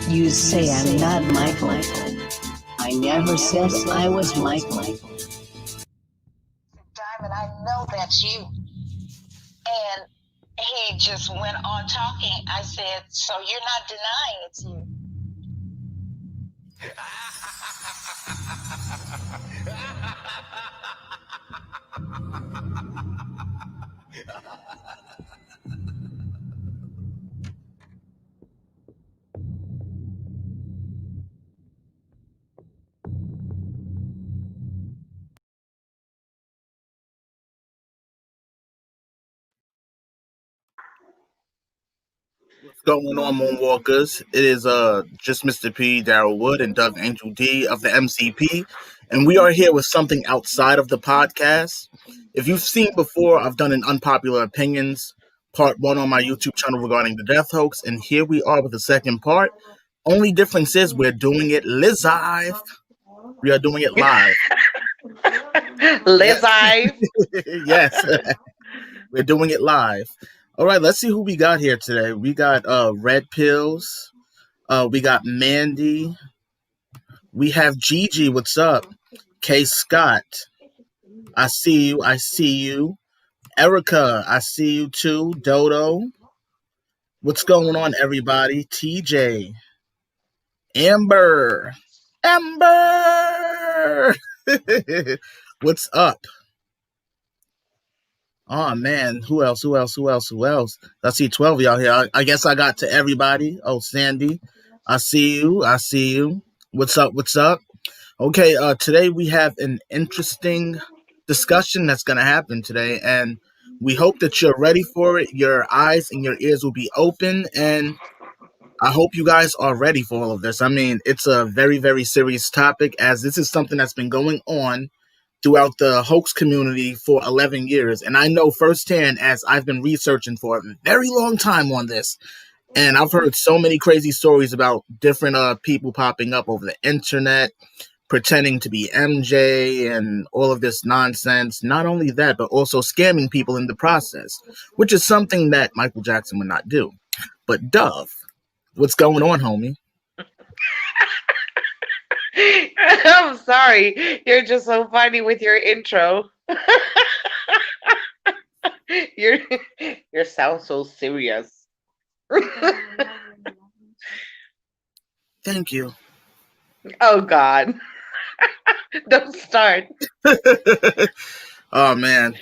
You say I'm not Michael. I never said I was Michael. Diamond, I know that's you. And he just went on talking. I said, so you're not denying it's you. What's going on, Moonwalkers? It is just Mr. P, Daryl Wood, and Doug Angel D of the MCP, and we are here with something outside of the podcast. If you've seen before, I've done an Unpopular Opinions part 1 on my YouTube channel regarding the death hoax, and here we are with the second part. Only difference is we're doing it live. We are doing it live. Live. Yes, we're doing it live. All right, let's see who we got here today. We got Red Pills. We got Mandy. We have Gigi. What's up? K. Scott. I see you. I see you. Erica. I see you too. Dodo. What's going on, everybody? TJ. Amber. Amber. What's up? Oh man, who else? I see 12 of y'all here. I guess I got to everybody. Oh, Sandy, I see you. What's up? Okay, today we have an interesting discussion that's going to happen today, and we hope that you're ready for it. Your eyes and your ears will be open, and I hope you guys are ready for all of this. I mean, it's a very, very serious topic, as this is something that's been going on throughout the hoax community for 11 years. And I know firsthand, as I've been researching for a very long time on this, and I've heard so many crazy stories about different people popping up over the internet, pretending to be MJ and all of this nonsense. Not only that, but also scamming people in the process, which is something that Michael Jackson would not do. But Dove, what's going on, homie? I'm sorry. You're just so funny with your intro. you sound so serious. Thank you. Oh God. Don't start. Oh man.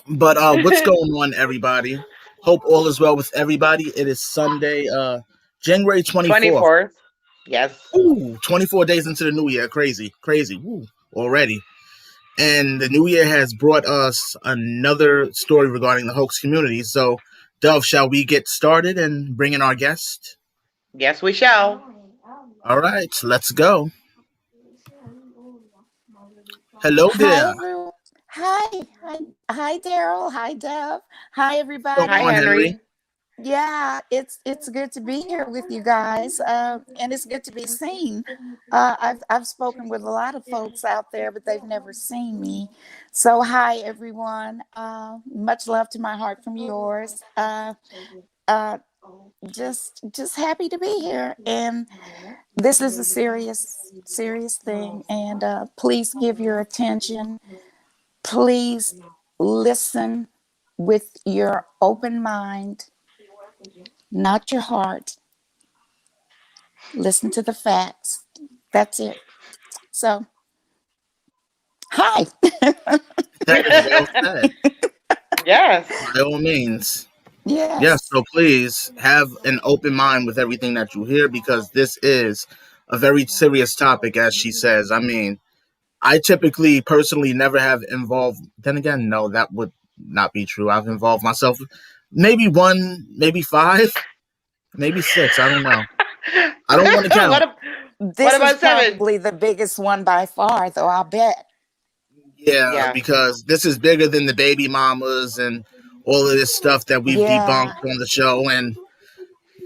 But what's going on, everybody? Hope all is well with everybody. It is Sunday, January 24th. 24th. Yes. Ooh, 24 days into the new year. Crazy. Ooh, already. And the new year has brought us another story regarding the hoax community. So, Dove, shall we get started and bring in our guest? Yes, we shall. All right, let's go. Hello there. Hi, Daryl. Hi, Dove. Hi, everybody. What's going on, Henry? Yeah, it's good to be here with you guys, and it's good to be seen. I've spoken with a lot of folks out there, but they've never seen me. So hi, everyone. Much love to my heart from yours. Just happy to be here, and this is a serious thing. And please give your attention. Please listen with your open mind, not your heart. Listen to the facts. That's it. So, hi. That is well said. Yes. By all means. Yes. Yes, so please have an open mind with everything that you hear, because this is a very serious topic, as she says. I mean, I typically, personally, never have involved. Then again, no, that would not be true. I've involved myself, maybe 1, maybe 5, maybe 6. I don't know. I don't want to count. This about is 7? probably the biggest one by far, though, I'll bet. Yeah, because this is bigger than the baby mamas and all of this stuff that we've debunked on the show. And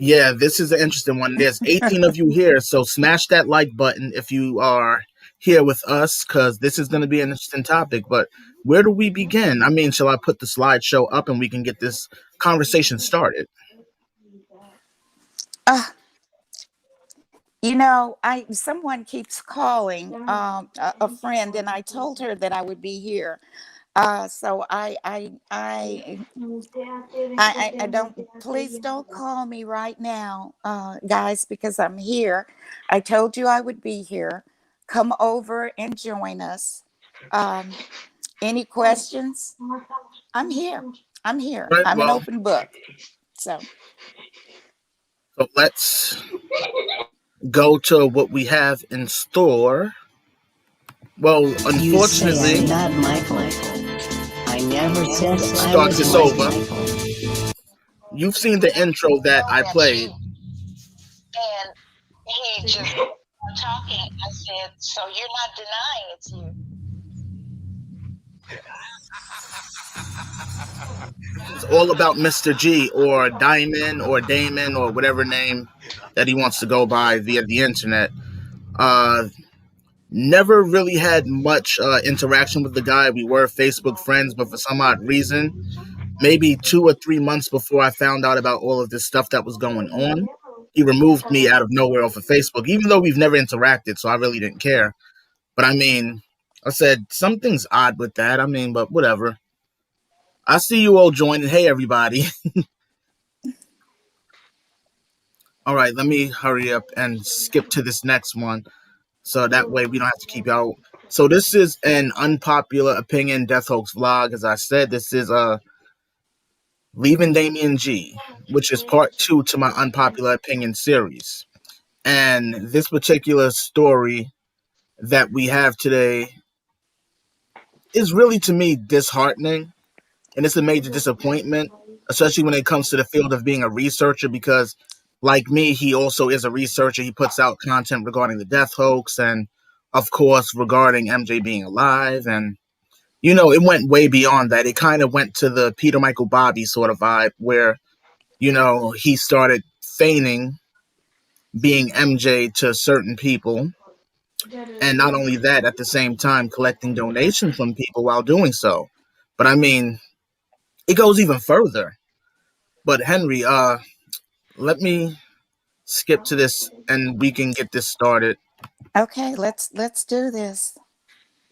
yeah, this is an interesting one. There's 18 of you here, so smash that like button if you are here with us, because this is going to be an interesting topic. But where do we begin? I mean, shall I put the slideshow up and we can get this conversation started? someone keeps calling, a friend, and I told her that I would be here. So I don't. Please don't call me right now, guys, because I'm here. I told you I would be here. Come over and join us. Um, any questions? I'm here. I'm here. Right. I'm an Well, open book. So so let's go to what we have in store. Well, You say unfortunately, I'm not Michael. I never said I start was this like over. Michael. You've seen the intro that No, I that's you. played. And he just talking. I said, so you're not denying it's you. It's all about Mr. G or Deiman or Deiman or whatever name that he wants to go by via the internet. Uh, Never really had much interaction with the guy. We were Facebook friends, but for some odd reason, maybe 2 or 3 months before I found out about all of this stuff that was going on, he removed me out of nowhere off of Facebook, even though we've never interacted, so I really didn't care. But I mean, I said, something's odd with that. I mean, but whatever. I see you all joining. Hey, everybody. All right, let me hurry up and skip to this next one. So that way we don't have to keep y'all. So this is an unpopular opinion death hoax vlog. As I said, this is Leaving Damien G, which is part 2 to my unpopular opinion series. And this particular story that we have today is really, to me, disheartening. And it's a major disappointment, especially when it comes to the field of being a researcher, because like me, he also is a researcher. He puts out content regarding the death hoax and, of course, regarding MJ being alive. And, it went way beyond that. It kind of went to the Peter Michael Bobby sort of vibe where, he started feigning being MJ to certain people. And not only that, at the same time, collecting donations from people while doing so. But I mean, it goes even further. But Henry, let me skip to this and we can get this started. okay, let's do this.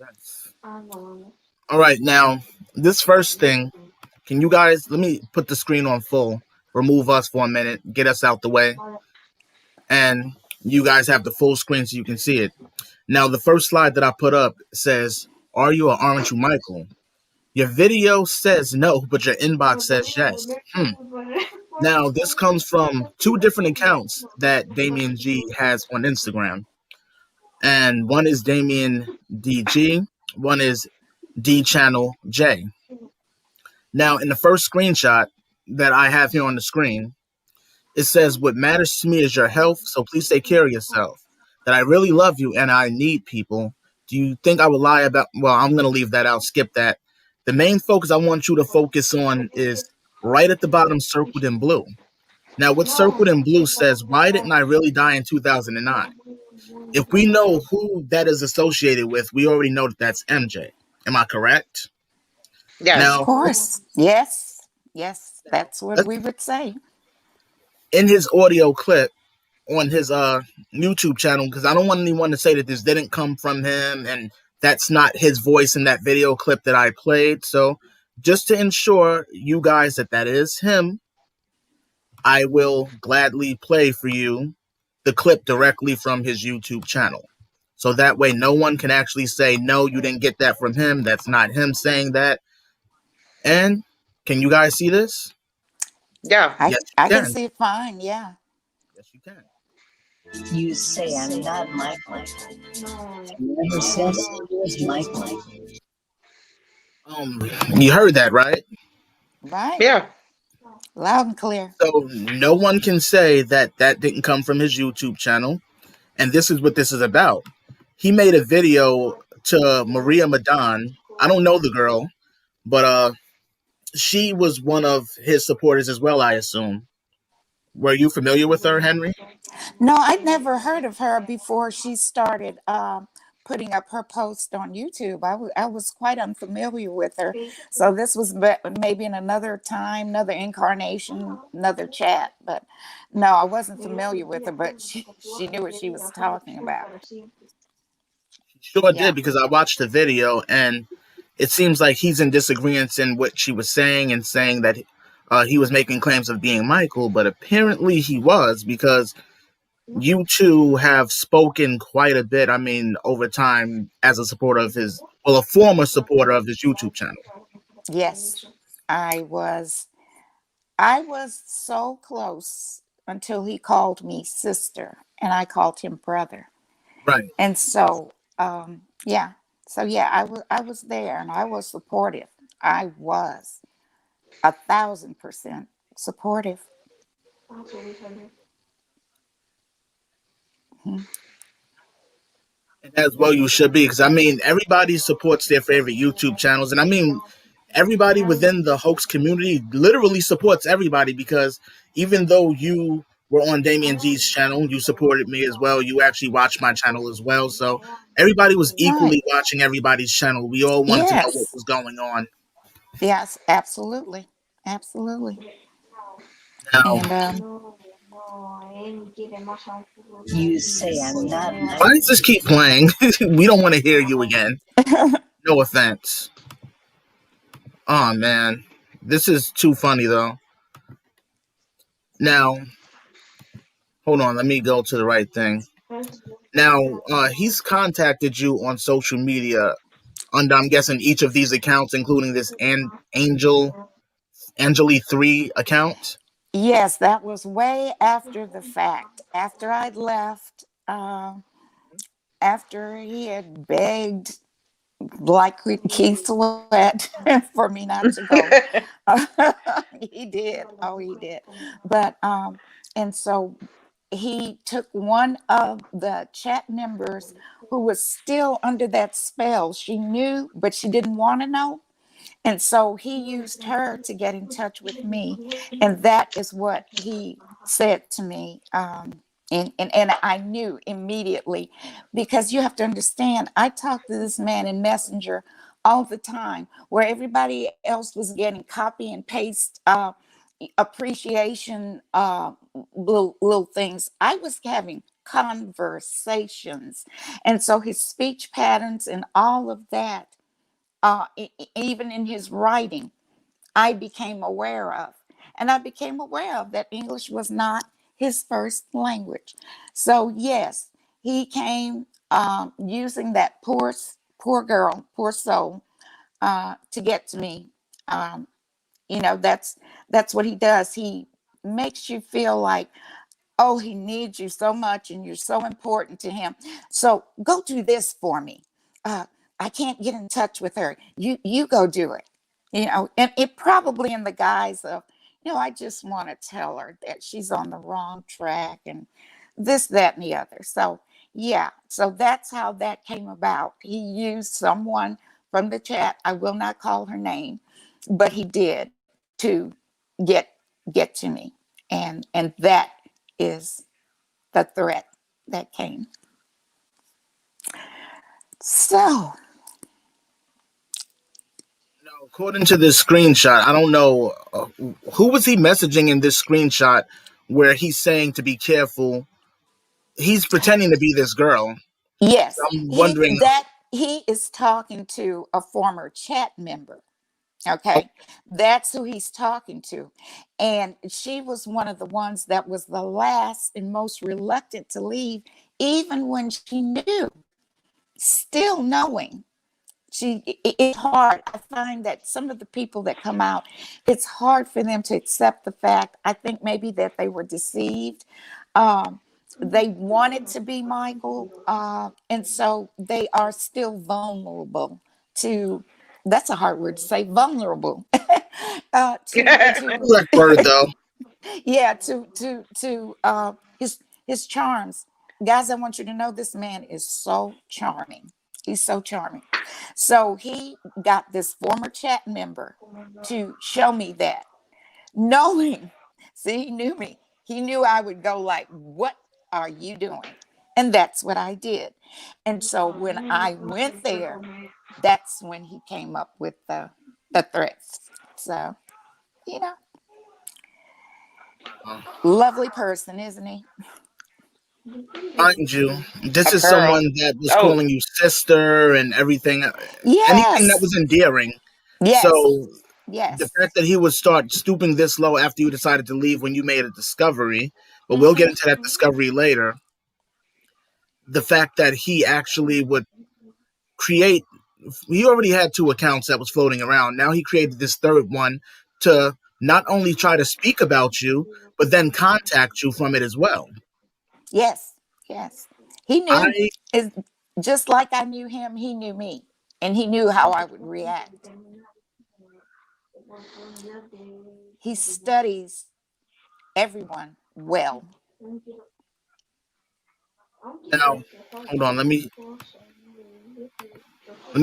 Yes. All right, now this first thing, can you guys let me put the screen on full, remove us for a minute, get us out the way, and you guys have the full screen so you can see it. Now the first slide that I put up says, "Are you or aren't you Michael?" Your video says no, but your inbox says yes. Now this comes from 2 different accounts that Damien G has on Instagram. And one is Damien DG, one is D Channel J. Now, in the first screenshot that I have here on the screen, it says, "What matters to me is your health, so please take care of yourself. That I really love you and I need people. Do you think I would lie about?" Well, I'm going to leave that out, skip that. The main focus I want you to focus on is right at the bottom, circled in blue. Now, what's circled in blue says, "Why didn't I really die in 2009? If we know who that is associated with, we already know that that's MJ. Am I correct? Yes. Of Now, course. Yes, that's what we would say. in his audio clip on his YouTube channel, because I don't want anyone to say that this didn't come from him and that's not his voice in that video clip that I played. So just to ensure you guys that that is him, I will gladly play for you the clip directly from his YouTube channel. So that way no one can actually say, no, you didn't get that from him. That's not him saying that. And can you guys see this? Yeah. I Yes, I you can can. see it fine. Yeah. Yes, you can. You say I'm not Michael. I never said I was Michael. You heard that, right? Right. Yeah. Loud and clear. So no one can say that that didn't come from his YouTube channel. And this is what this is about. He made a video to Maria Madan. I don't know the girl, but she was one of his supporters as well, I assume. Were you familiar with her, Henry? No, I'd never heard of her before she started putting up her post on YouTube. I was quite unfamiliar with her. So this was maybe in another time, another incarnation, another chat. But no, I wasn't familiar with her, but she knew what she was talking about. Sure Yeah. did, because I watched the video and it seems like he's in disagreement in what she was saying and saying that he was making claims of being Michael, but apparently he was, because you two have spoken quite a bit, I mean, over time as a supporter of his, well, a former supporter of his YouTube channel. Yes. I was I was so close until he called me sister and I called him brother. Right. And so, yeah. So yeah, I was there and I was supportive. I was 1,000% supportive. Mhm. And as well you should be, because I mean, everybody supports their favorite YouTube channels. And I mean, everybody within the hoax community literally supports everybody, because even though you were on Damien G's channel, you supported me as well. You actually watched my channel as well. So everybody was Right. equally watching everybody's channel. We all wanted to know what Yes. was going on. Yes, absolutely. Absolutely. Now, And You say I'm not why does this Michael. keep playing? We don't want to hear you again. No offense. Oh, man. This is too funny, though. Now, hold on. Let me go to the right thing. Now, he's contacted you on social media under, I'm guessing, each of these accounts, including this Angeli3 account. yes, that was way after the fact. After I'd left, after he had begged like Keith Sweat for me not to go. He did. Oh, he did. But and so he took one of the chat members who was still under that spell. She knew, but she didn't want to know. And so he used her to get in touch with me. And that is what he said to me. And I knew immediately, because you have to understand, I talked to this man in Messenger all the time, where everybody else was getting copy and paste appreciation little things. I was having conversations. And so his speech patterns and all of that, even in his writing, I became aware of. And I became aware of that English was not his first language. So, yes, he came using that poor girl, poor soul, to get to me. Um, that's what he does. He makes you feel like, oh, he needs you so much and you're so important to him. So go do this for me. Uh, I can't get in touch with her. You go do it. And it probably in the guise of, I just want to tell her that she's on the wrong track and this, that, and the other. So yeah, so that's how that came about. He used someone from the chat. I will not call her name, but he did to get to me. And that is the threat that came. So, Now, according to this screenshot, I don't know who was he messaging in this screenshot where he's saying to be careful. He's pretending to be this girl. yes, I'm wondering. he is talking to a former chat member. Okay, that's who he's talking to. And she was one of the ones that was the last and most reluctant to leave, even when she knew, still knowing. It's hard. I find that some of the people that come out, it's hard for them to accept the fact. I think maybe that they were deceived. Um, they wanted to be Michael, and so they are still vulnerable to. That's a hard word to say. Vulnerable to Correct word though. yeah, to his charms. Guys, I want you to know this man is so charming. He's so charming. So he got this former chat member to show me that, knowing, see, he knew me. He knew I would go like, what are you doing? And that's what I did. And so when I went there, that's when he came up with the threats. So, you know, Uh, lovely person, isn't he? Mind you, this A is pearl. someone that was Oh, calling you sister and everything, anything that Yes. was endearing. So Yes. the Yes. fact that he would start stooping this low after you decided to leave when you made a discovery, but we'll get Hmm. into that discovery later. The fact that he actually would create, he already had two accounts that was floating around. Now he created this third one to not only try to speak about you, but then contact you from it as well. Yes. Yes. He knew. I It's just like I knew him, he knew me. And he knew how I would react. He studies everyone well. now hold on, let me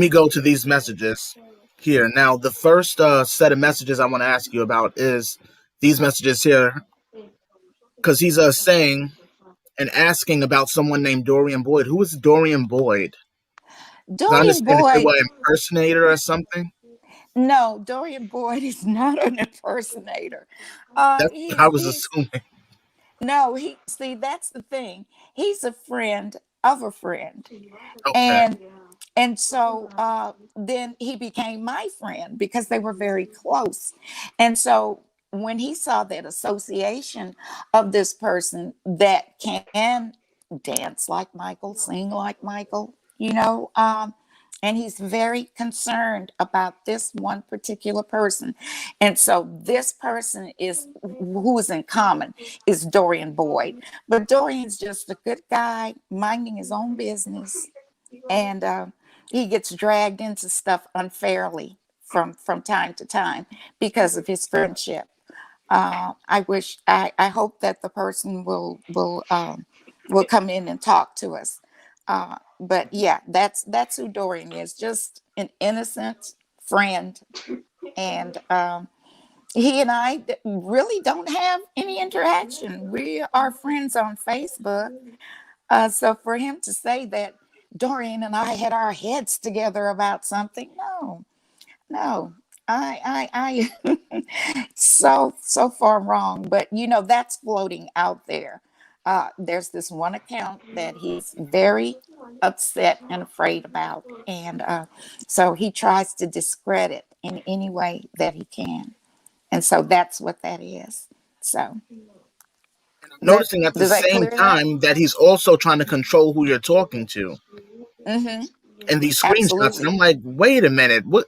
go to these messages here. Now the first set of messages I want to ask you about is these messages here, because he's saying and asking about someone named Dorian Boyd. Who is Dorian Boyd? Because I Dorian understand that you're Boyd, an impersonator or something. no, Dorian Boyd is not an impersonator. That's what I was He's assuming. no, he see that's the thing. He's a friend of a friend. Okay. And so then he became my friend because they were very close. And so when he saw that association of this person that can dance like Michael, sing like Michael, and he's very concerned about this one particular person. And so this person is who is in common is Dorian Boyd. But Dorian's just a good guy minding his own business, and he gets dragged into stuff unfairly from time to time because of his friendship. I hope that the person will come in and talk to us. But yeah, that's who Dorian is, just an innocent friend. And he and I really don't have any interaction. We are friends on Facebook. So for him to say that Dorian and I had our heads together about something, no, no, so far wrong. But that's floating out there. There's this one account that he's very upset and afraid about, and so he tries to discredit in any way that he can, and so that's what that is. So that Noticing at the does that same clear that? time that he's also trying to control who you're talking to Mm-hmm. in these screenshots. And Absolutely. I'm like, wait a minute. What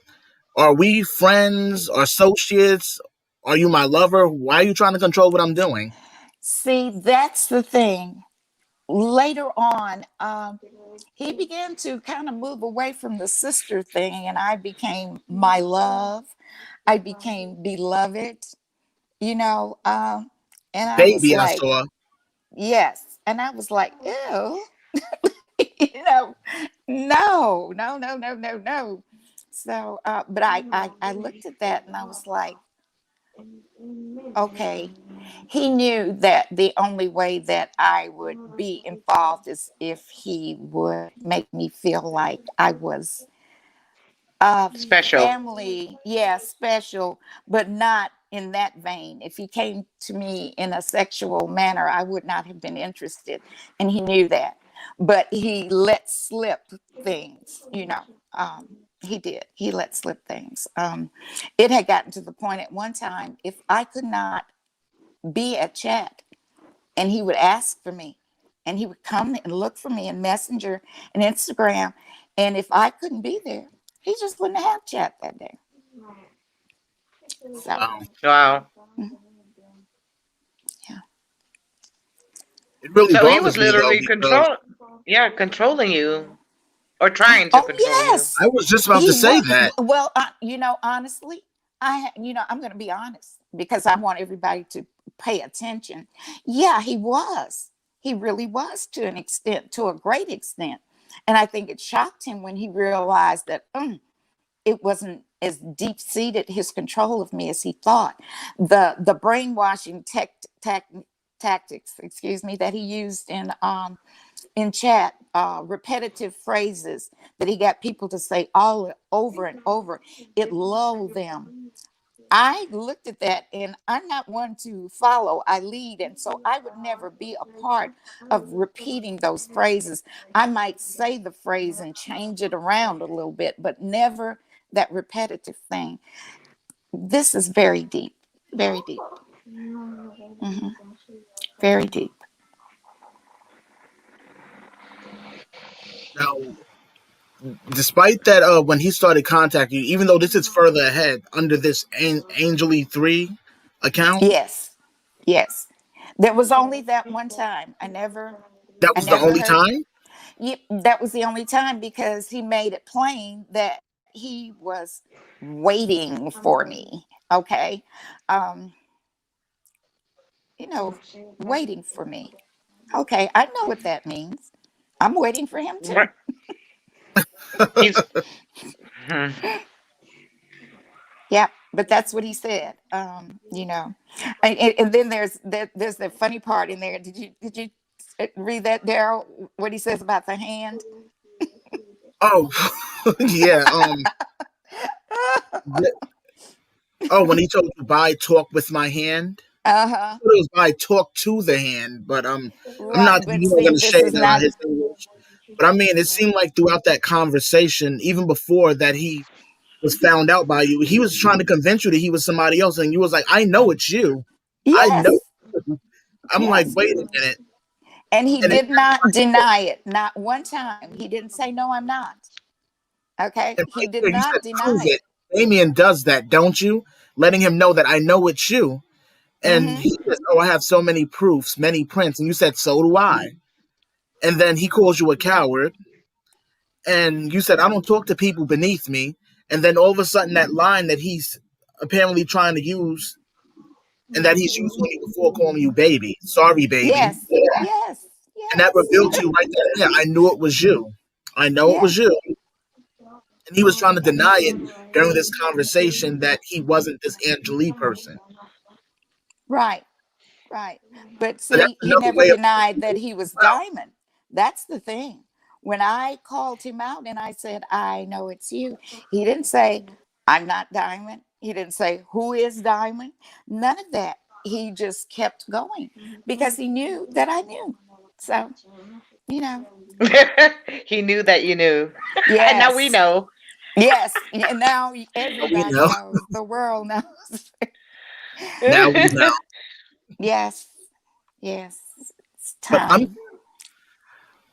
are we friends, associates? Are you my lover? Why are you trying to control what I'm doing? See, that's the thing. Later on, he began to kind of move away from the sister thing, and I became my love. I became beloved, you know, um, and I was Baby, I like, saw. yes. And I was like, ew, you know, no, no, no, no, no, no. So, but I looked at that and I was like, okay, he knew that the only way that I would be involved is if he would make me feel like I was special. family, yeah, special, but not in that vein. If he came to me in a sexual manner, I would not have been interested. And he knew that. But he let slip things, he did. He let slip things. It had gotten to the point at one time, if I could not be at chat, and he would ask for me, and he would come and look for me in Messenger and Instagram, and if I couldn't be there, he just wouldn't have chat that day. So Wow. Wow. mm, yeah. It really So he bothers was me though, literally because controlling you or trying to Oh control you. yes, I was just about to he say was. that. Well, honestly, I'm going to be honest because I want everybody to pay attention. Yeah, he was. He really was, to an extent, to a great extent, and I think it shocked him when he realized that it wasn't as deep seated, his control of me, as he thought. The brainwashing tactics, excuse me, that he used in in chat, repetitive phrases that he got people to say all over and over. It lulled them. I looked at that, and I'm not one to follow, I lead. And so I would never be a part of repeating those phrases. I might say the phrase and change it around a little bit, but never that repetitive thing. This is very deep, very deep. Hmm. Very deep. Now, despite that, when he started contacting you, even though this is further ahead under this Angely 3 account, Yes, yes. There was only that one time. I never, that I was the never only heard. time. Yep, that was the only time because he made it plain that he was waiting for me. Okay, um, waiting for me. Okay, I know what that means. I'm waiting for him too. He's. Hmm. Yeah, but that's what he said. And then there's the funny part in there. Did you read that, Daryl? What he says about the hand? Oh, yeah. th- oh, when he told you "by talk with my hand," I Uh-huh. thought it was "by talk to the hand," but I'm not Right, but going see, to this shade is on not. his English. But I mean, it seemed like throughout that conversation, even before that he was found out by you, he was trying to convince you that he was somebody else, and you was like, "I know it's you. I know." Yes, I'm like, yes. wait a minute. And he And it, did not deny it, not one time. He didn't say, no, I'm not. Okay, and he right did there, you said, not prove deny it. it. Damien does that, don't you? Letting him know that I know it's you. And Mm-hmm. he says, oh, I have so many proofs, many prints. And you said, so do I. And then he calls you a coward. And you said, I don't talk to people beneath me. And then all of a sudden, that line that he's apparently trying to use and that he's used on you before, calling you baby, sorry, baby. Yes, yes, And that yes, revealed to you right there, yeah, I knew it was you. I know it yes. was you. And he was trying to deny it during this conversation that he wasn't this Angelique person. Right, right. But So that's see, he another never way of denied that he was Diamond. That's the thing. When I called him out and I said, I know it's you, he didn't say, I'm not Diamond. He didn't say, who is Diamond? None of that. He just kept going because he knew that I knew. So, you know, He knew that you knew. And now we yes, know. yes. And now now we everybody know. knows, the world knows. Now we know. Yes, yes. It's But I'm time.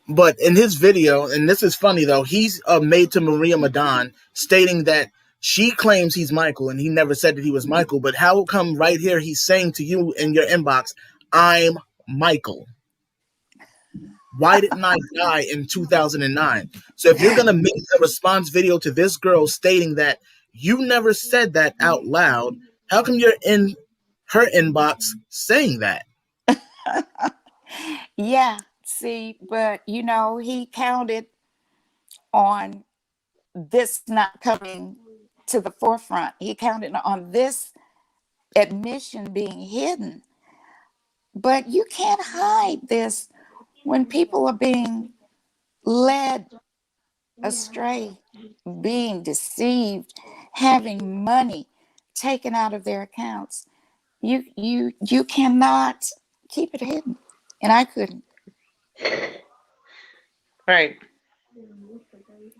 but in his video, and this is funny though, he's made to Maria Madon stating that she claims he's Michael and he never said that he was Michael. But how come right here he's saying to you in your inbox, I'm Michael? Why didn't I die in 2009? So if you're going to make a response video to this girl stating that you never said that out loud, how come you're in her inbox saying that? Yeah, see, but he counted on this not coming to the forefront. He counted on this admission being hidden. But you can't hide this when people are being led astray, being deceived, having money taken out of their accounts. You cannot keep it hidden. And I couldn't. Right.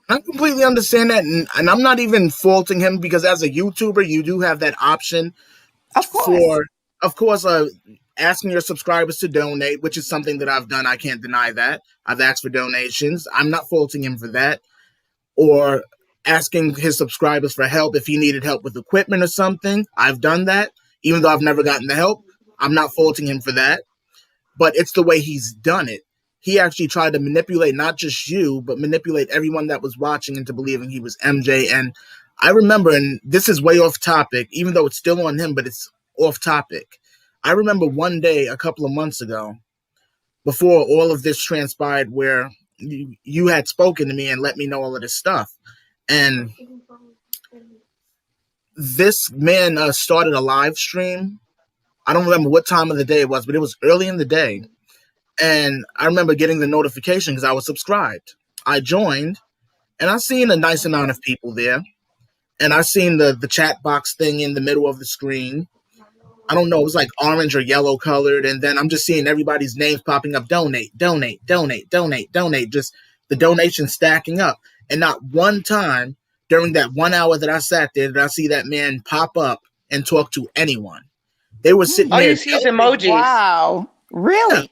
I completely understand that, and I'm not even faulting him because as a YouTuber, you do have that option Of course. for, of course, asking your subscribers to donate, which is something that I've done. I can't deny that. I've asked for donations. I'm not faulting him for that. Or asking his subscribers for help if he needed help with equipment or something. I've done that, even though I've never gotten the help. I'm not faulting him for that, but it's the way he's done it. He actually tried to manipulate not just you, but manipulate everyone that was watching into believing he was MJ. And I remember, and this is way off topic, even though it's still on him, but it's off topic. I remember one day a couple of months ago, before all of this transpired, where you had spoken to me and let me know all of this stuff. And this man started a live stream. I don't remember what time of the day it was, but it was early in the day. And I remember getting the notification because I was subscribed. I joined, and I seen a nice amount of people there. And I seen the chat box thing in the middle of the screen. I don't know, it was like orange or yellow colored, and then I'm just seeing everybody's names popping up. Donate, donate, donate, donate, donate. Just the donations stacking up. And not one time during that 1 hour that I sat there did I see that man pop up and talk to anyone. They were sitting All there. you see is emojis. Wow. Really?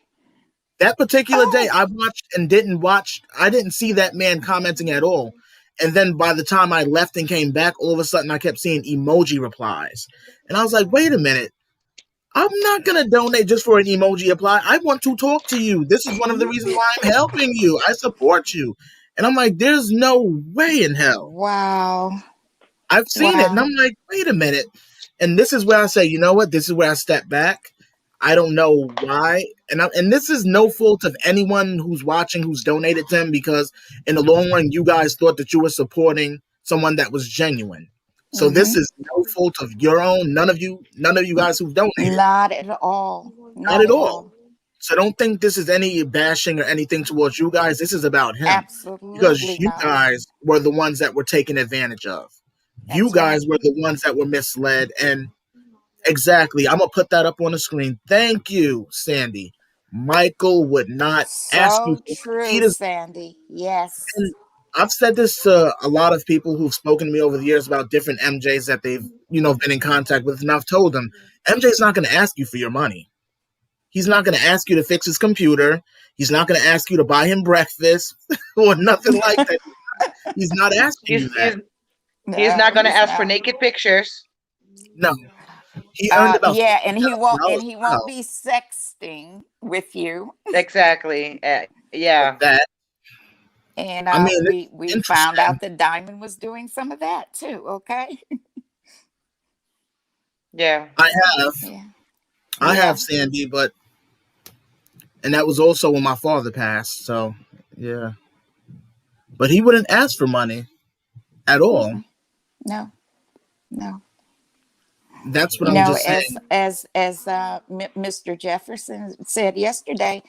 That particular day, I watched and didn't watch. I didn't see that man commenting at all. And then by the time I left and came back, all of a sudden I kept seeing emoji replies. And I was like, wait a minute. I'm not going to donate just for an emoji reply. I want to talk to you. This is one of the reasons why I'm helping you. I support you. And I'm like, there's no way in hell. Wow. I've seen it. And I'm like, wait a minute. And this is where I say, you know what? This is where I step back. I don't know why. And this is no fault of anyone who's watching who's donated to him, because in the long run, you guys thought that you were supporting someone that was genuine. So this is no fault of your own. None of you guys who've donated. Not at all. Not at all. So don't think this is any bashing or anything towards you guys. This is about him. Absolutely. Because you guys were the ones that were taken advantage of. You guys were the ones that were misled. And exactly, I'm going to put that up on the screen. Thank you, Sandy. Michael would not ask you. So true, Sandy. Yes. And I've said this to a lot of people who've spoken to me over the years about different MJs that they've, been in contact with. And I've told them, MJ's not going to ask you for your money. He's not going to ask you to fix his computer. He's not going to ask you to buy him breakfast or nothing like that. He's not asking you that. He's not going to ask for naked pictures. No. He earned about and he won't be sexting with you. Exactly. Yeah. That. And we found out that Deiman was doing some of that too. Okay. Yeah. I have. Yeah. I have, Sandy, and that was also when my father passed. So yeah. But he wouldn't ask for money at all. No. That's what I'm just saying. As Mr. Jefferson said yesterday,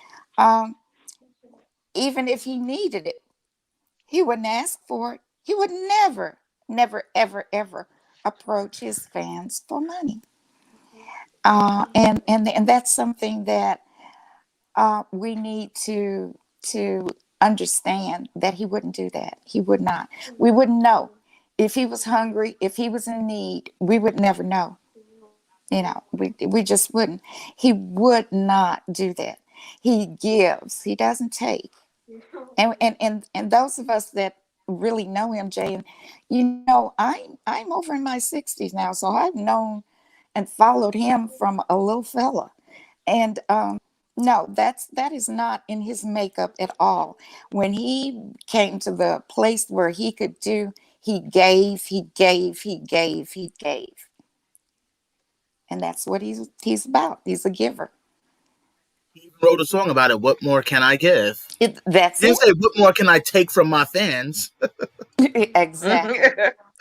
even if he needed it, he wouldn't ask for it. He would never, ever, ever approach his fans for money. And that's something that we need to understand, that he wouldn't do that. He would not. We wouldn't know. If he was hungry, if he was in need, we would never know. We just wouldn't. He would not do that. He gives. He doesn't take. And those of us that really know MJ, and I'm over in my 60s now, so I've known and followed him from a little fella. And no, that is not in his makeup at all. When he came to the place where he could do, he gave. And that's what he's about. He's a giver. He wrote a song about it. What more can I give? That's he didn't say, what more can I take from my fans? Exactly.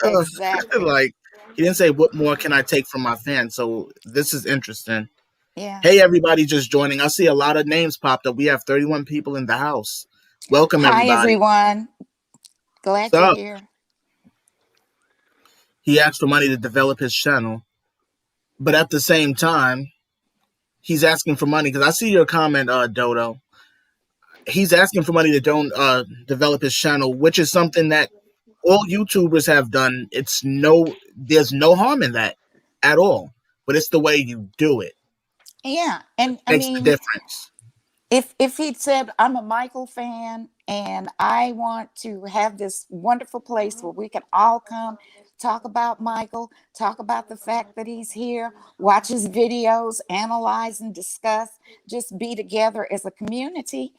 Exactly. Like, he didn't say, what more can I take from my fans? So this is interesting. Yeah. Hey, everybody just joining. I see a lot of names popped up. We have 31 people in the house. Welcome, everybody. Hi, everyone. Glad you're here. He asked for money to develop his channel. But at the same time, he's asking for money. Because I see your comment, Dodo. He's asking for money to develop his channel, which is something that all YouTubers have done. There's no harm in that at all. But it's the way you do it. Yeah, and makes the difference. If he'd said, I'm a Michael fan and I want to have this wonderful place where we can all come talk about Michael, talk about the fact that he's here, watch his videos, analyze and discuss, just be together as a community,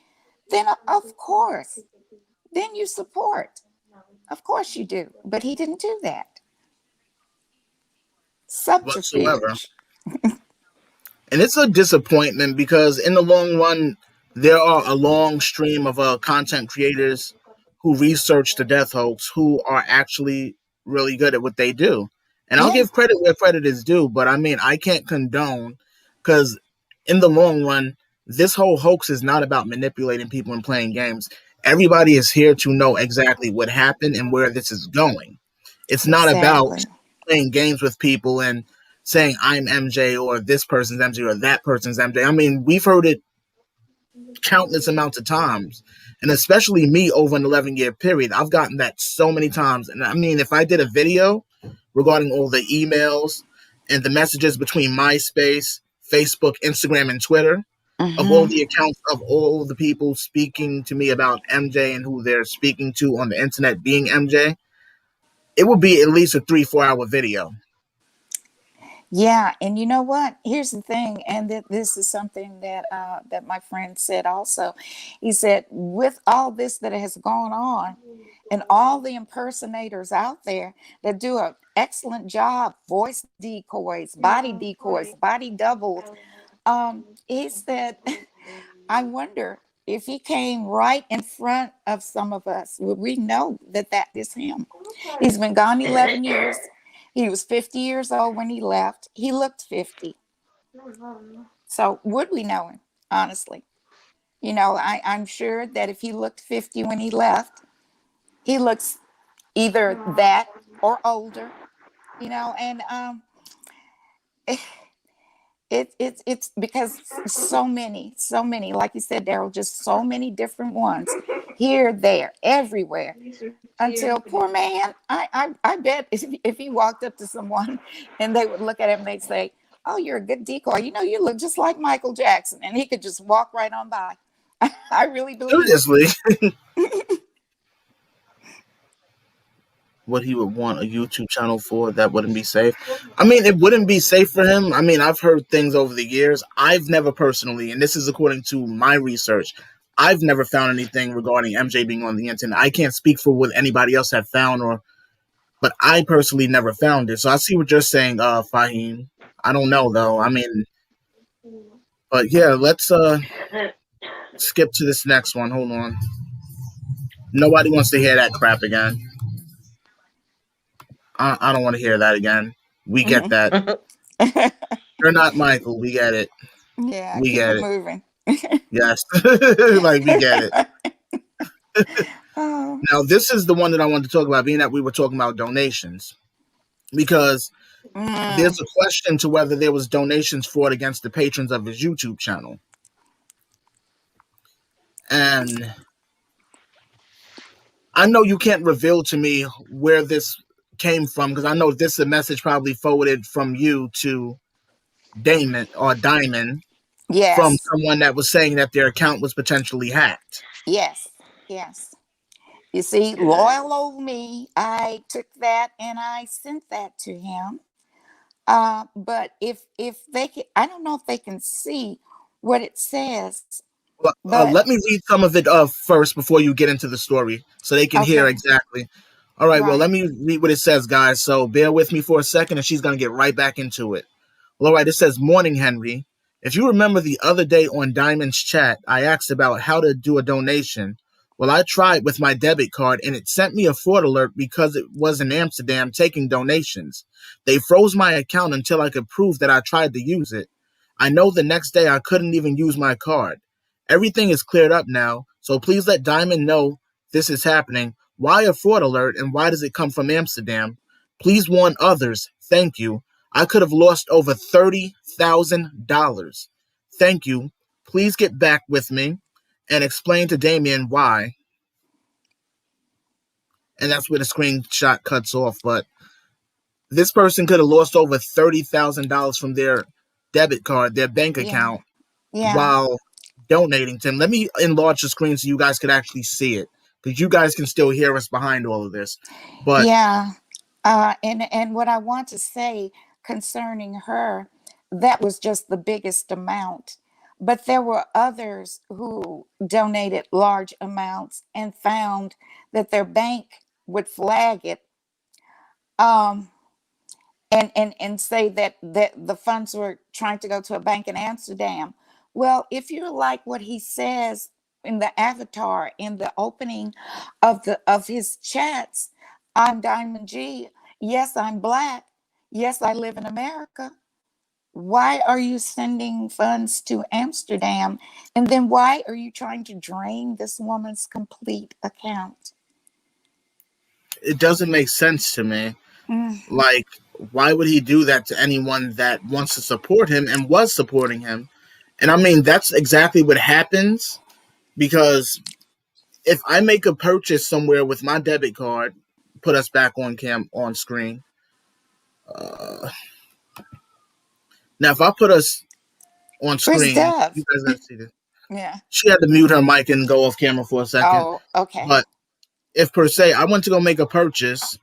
then of course, then you support. Of course you do. But he didn't do that. Subterfuge. Whatsoever. And it's a disappointment because in the long run, there are a long stream of content creators who research the death hoax who are actually really good at what they do. And I'll give credit where credit is due, but I mean, I can't condone, because in the long run, this whole hoax is not about manipulating people and playing games. Everybody is here to know exactly what happened and where this is going. It's not about Exactly. playing games with people and saying I'm MJ or this person's MJ or that person's MJ. I mean, we've heard it countless amounts of times, and especially me over an 11-year period. I've gotten that so many times. And I mean, if I did a video regarding all the emails and the messages between MySpace, Facebook, Instagram, and Twitter, of all Mm-hmm. the accounts of all the people speaking to me about MJ and who they're speaking to on the internet being MJ, it would be at least a 3-4 hour video. Yeah, and you know what? Here's the thing, and this is something that that my friend said also. He said, with all this that has gone on, and all the impersonators out there that do an excellent job, voice decoys, body doubles. He said, I wonder if he came right in front of some of us, would we know that that is him? He's been gone 11 years. He was 50 years old when he left. He looked 50. So would we know him, honestly? You know, I'm sure that if he looked 50 when he left, he looks either that or older, you know, and it's because so many, like you said, Daryl, just so many different ones here, there, everywhere. Until poor man, I bet if he walked up to someone and they would look at him, they'd say, "Oh, you're a good decoy. You know, you look just like Michael Jackson," and he could just walk right on by. I really believe it. Seriously. What he would want a YouTube channel for that wouldn't be safe. I mean, it wouldn't be safe for him. I mean, I've heard things over the years. I've never personally, and this is according to my research, I've never found anything regarding MJ being on the internet. I can't speak for what anybody else have found, or but I personally never found it. So I see what you're saying, Fahim. I don't know though. I mean, but yeah, let's skip to this next one. Hold on. Nobody wants to hear that crap again. I don't want to hear that again. We get that. You're not Michael. We get it. Yeah, We keep get it it. moving. Yes. Like, we get it. Oh. Now, this is the one that I wanted to talk about, being that we were talking about donations. Because there's Mm, a question to whether there was donations fraud against the patrons of his YouTube channel. And I know you can't reveal to me where this came from, because I know this is a message probably forwarded from you to Deiman from yes, someone that was saying that their account was potentially hacked. yes, yes. You see, loyal old me, I took that and I sent that to him. But if they can, I don't know if they can see what it says. But Let me read some of it first before you get into the story so they can hear okay, exactly. All right, well, right. let me read what it says, guys. So bear with me for a second, and she's going to get right back into it. Well, all right, it says, Morning, Henry. If you remember the other day on Diamond's chat, I asked about how to do a donation. Well, I tried with my debit card, and it sent me a fraud alert because it was in Amsterdam taking donations. They froze my account until I could prove that I tried to use it. I know the next day I couldn't even use my card. Everything is cleared up now, so please let Diamond know this is happening. Why a fraud alert, and why does it come from Amsterdam? Please warn others. Thank you. I could have lost over $30,000. Thank you. Please get back with me and explain to Damien why. And that's where the screenshot cuts off. But this person could have lost over $30,000 from their debit card, their bank Yeah, account, yeah, while donating to him. Let me enlarge the screen so you guys could actually see it, because you guys can still hear us behind all of this. But yeah. And what I want to say concerning her, that was just the biggest amount. But there were others who donated large amounts and found that their bank would flag it. Um, and say that the funds were trying to go to a bank in Amsterdam. Well, if you're like what he says in the avatar in the opening of his chats, I'm Diamond G. Yes, I'm black. Yes, I live in America. Why are you sending funds to Amsterdam? And then why are you trying to drain this woman's complete account? It doesn't make sense to me. Mm. Like, why would he do that to anyone that wants to support him and was supporting him? And I mean, that's exactly what happens, because if I make a purchase somewhere with my debit card, put us back on screen. Now, if I put us on Where's screen, you Dove? guys gotta see this. Yeah. She had to mute her mic and go off camera for a second. Oh, okay. But if per se, I went to go make a purchase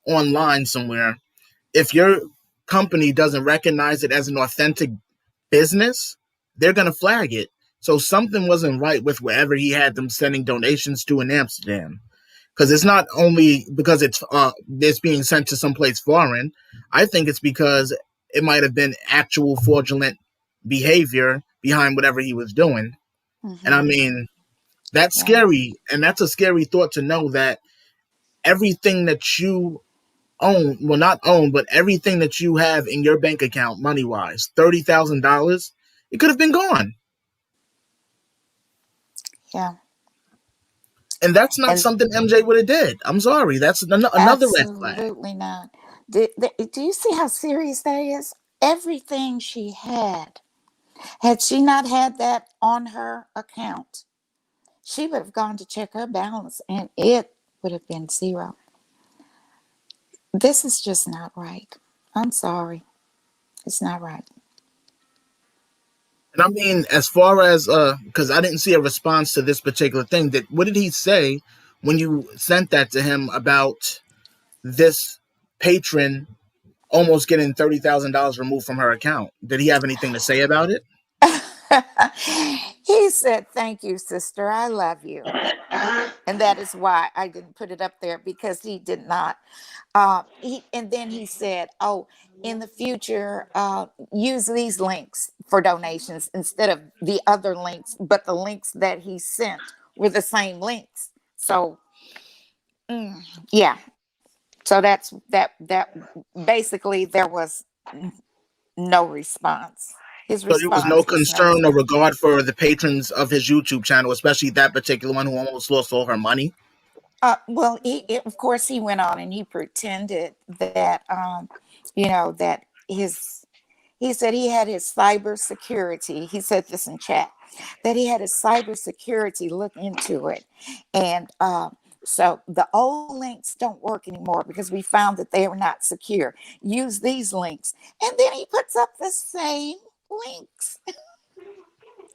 online somewhere, if your company doesn't recognize it as an authentic business, they're gonna flag it. So something wasn't right with wherever he had them sending donations to in Amsterdam. Because it's not only because it's being sent to someplace foreign. I think it's because it might have been actual fraudulent behavior behind whatever he was doing. And I Mm-hmm. mean, that's Yeah. scary, and that's a scary thought to know that everything that you own, well, not own, but everything that you have in your bank account, money wise, $30,000, it could have been gone. Yeah. And that's not And something MJ would have did. I'm sorry. That's another red flag. absolutely not. Do you see how serious that is? Everything she had she not had that on her account, she would have gone to check her balance and it would have been zero. This is just not right. I'm sorry. It's not right. And I mean, as far as because I didn't see a response to this particular thing. That what did he say when you sent that to him about this patron almost getting $30,000 removed from her account? Did he have anything to say about it? He said, "Thank you, sister. I love you." And that is why I didn't put it up there, because he did not. And then he said, "Oh, in the future, use these links for donations instead of the other links." But the links that he sent were the same links. So, yeah. So that basically there was no response. His So there was no response was no concern or response. regard for the patrons of his YouTube channel, especially that particular one who almost lost all her money. Well, of course, he went on and he pretended that, that he said he had his cybersecurity. He said this in chat, that he had his cybersecurity look into it. And so the old links don't work anymore because we found that they were not secure. Use these links. And then he puts up the same links, the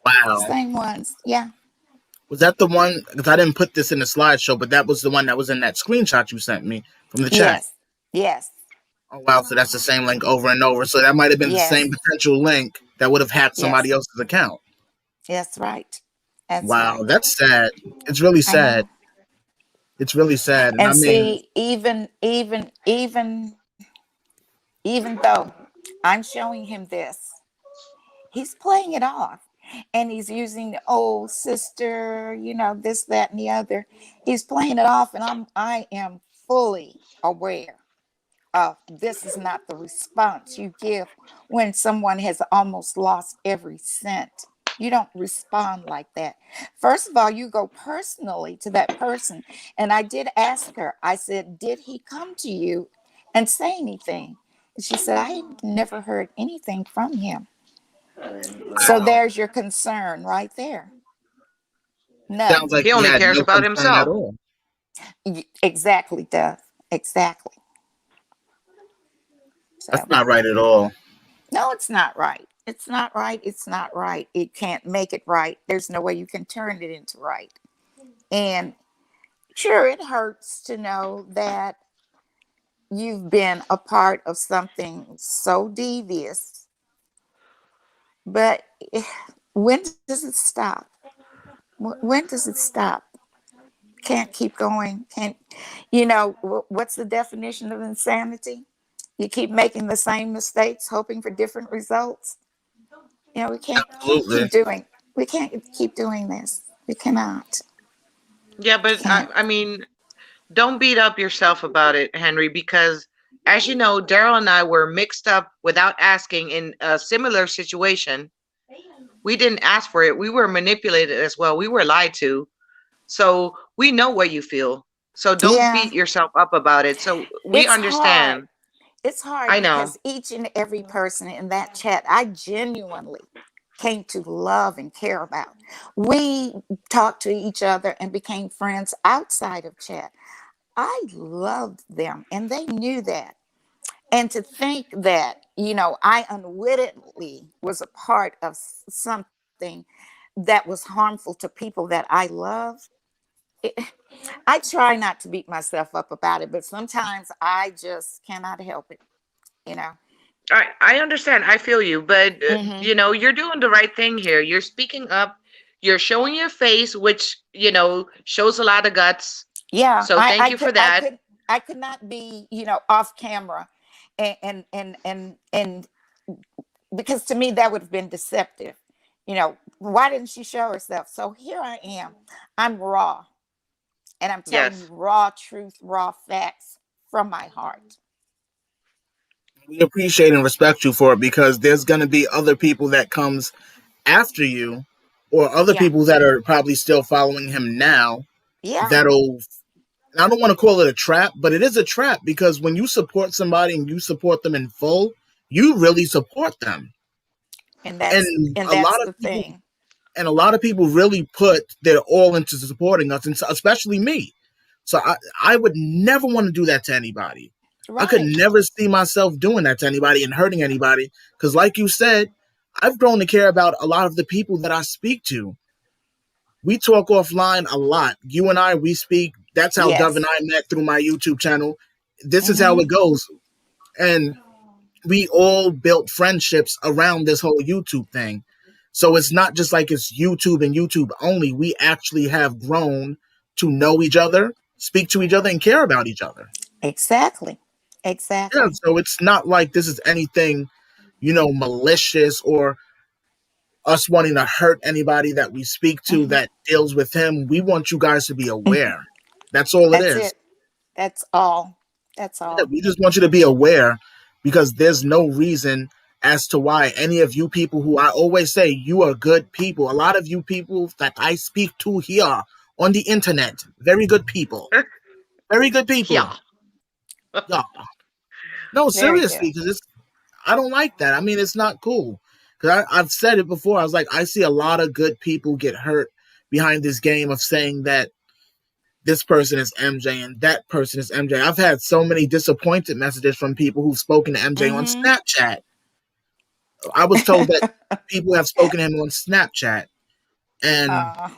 Wow. same ones. Yeah. Was that the one? Because I didn't put this in the slideshow, but that was the one that was in that screenshot you sent me from the chat. Yes. Yes. Oh, wow. So that's the same link over and over. So that might have been the Yes. same potential link that would have hacked somebody Yes. else's account. That's right. That's Wow. right. That's sad. It's really I sad. know. It's really sad. And I And mean, see, even though I'm showing him this, he's playing it off. And he's using the old sister, this, that, and the other. He's playing it off, and I am fully aware of this is not the response you give when someone has almost lost every cent. You don't respond like that. First of all, you go personally to that person. And I did ask her, I said, did he come to you and say anything? And she said, I never heard anything from him. So wow. there's your concern right there. None. Sounds like He he only had cares no about concern at himself. all. Exactly, Duff. Exactly. That's So, not right at all. no, it's not right. It's not right. It's not right. It can't make it right. There's no way you can turn it into right. And sure, it hurts to know that you've been a part of something so devious. But when does it stop? When does it stop? Can't keep going. Can't, what's the definition of insanity? You keep making the same mistakes, hoping for different results. We can't Absolutely. keep doing. We can't keep doing this. We cannot. Yeah, but Can't. I mean, don't beat up yourself about it, Henry, because as you know, Daryl and I were mixed up without asking in a similar situation. We didn't ask for it. We were manipulated as well. We were lied to. So we know what you feel. So don't Yeah, beat yourself up about it. So we it's hard. understand. It's hard I know. because each and every person in that chat, I genuinely came to love and care about. We talked to each other and became friends outside of chat. I loved them and they knew that. And to think that, I unwittingly was a part of something that was harmful to people that I love, it, I try not to beat myself up about it, but sometimes I just cannot help it, you know. I understand. I feel you, but Hmm. you're doing the right thing here. You're speaking up. You're showing your face, which shows a lot of guts. Yeah, So I, thank I you could, for I that. could, I could not be, off camera, and because to me that would have been deceptive. Why didn't she show herself? So here I am. I'm raw, and I'm telling you Yes. raw truth, raw facts from my heart. We appreciate and respect you for it because there's going to be other people that comes after you or other Yeah, people that are probably still following him now yeah, that'll, I don't want to call it a trap, but it is a trap because when you support somebody and you support them in full, you really support them. and And a that's lot of the people thing, really put their all into supporting us, and especially me. So I would never want to do that to anybody. I could right? never see myself doing that to anybody and hurting anybody. Because, like you said, I've grown to care about a lot of the people that I speak to. We talk offline a lot. You and I, we speak. That's how Dove and Yes. I met through my YouTube channel. This is how Hmm. it goes. And we all built friendships around this whole YouTube thing. So it's not just like it's YouTube and YouTube only. We actually have grown to know each other, speak to each other, and care about each other. Exactly. Yeah, Exactly. so it's not like this is anything, malicious or us wanting to hurt anybody that we speak to Hmm. that deals with him. We want you guys to be aware. That's all it That's is. it. That's all. That's Yeah, all. we just want you to be aware because there's no reason as to why any of you people who I always say you are good people. A lot of you people that I speak to here on the internet, very good people. Very good people. Yeah. Yeah. No, Very good. seriously, because I don't like that. I mean, it's not cool. Because I've said it before. I was like, I see a lot of good people get hurt behind this game of saying that this person is MJ and that person is MJ. I've had so many disappointed messages from people who've spoken to MJ on Hmm. Snapchat. I was told that people have spoken to him on Snapchat and uh,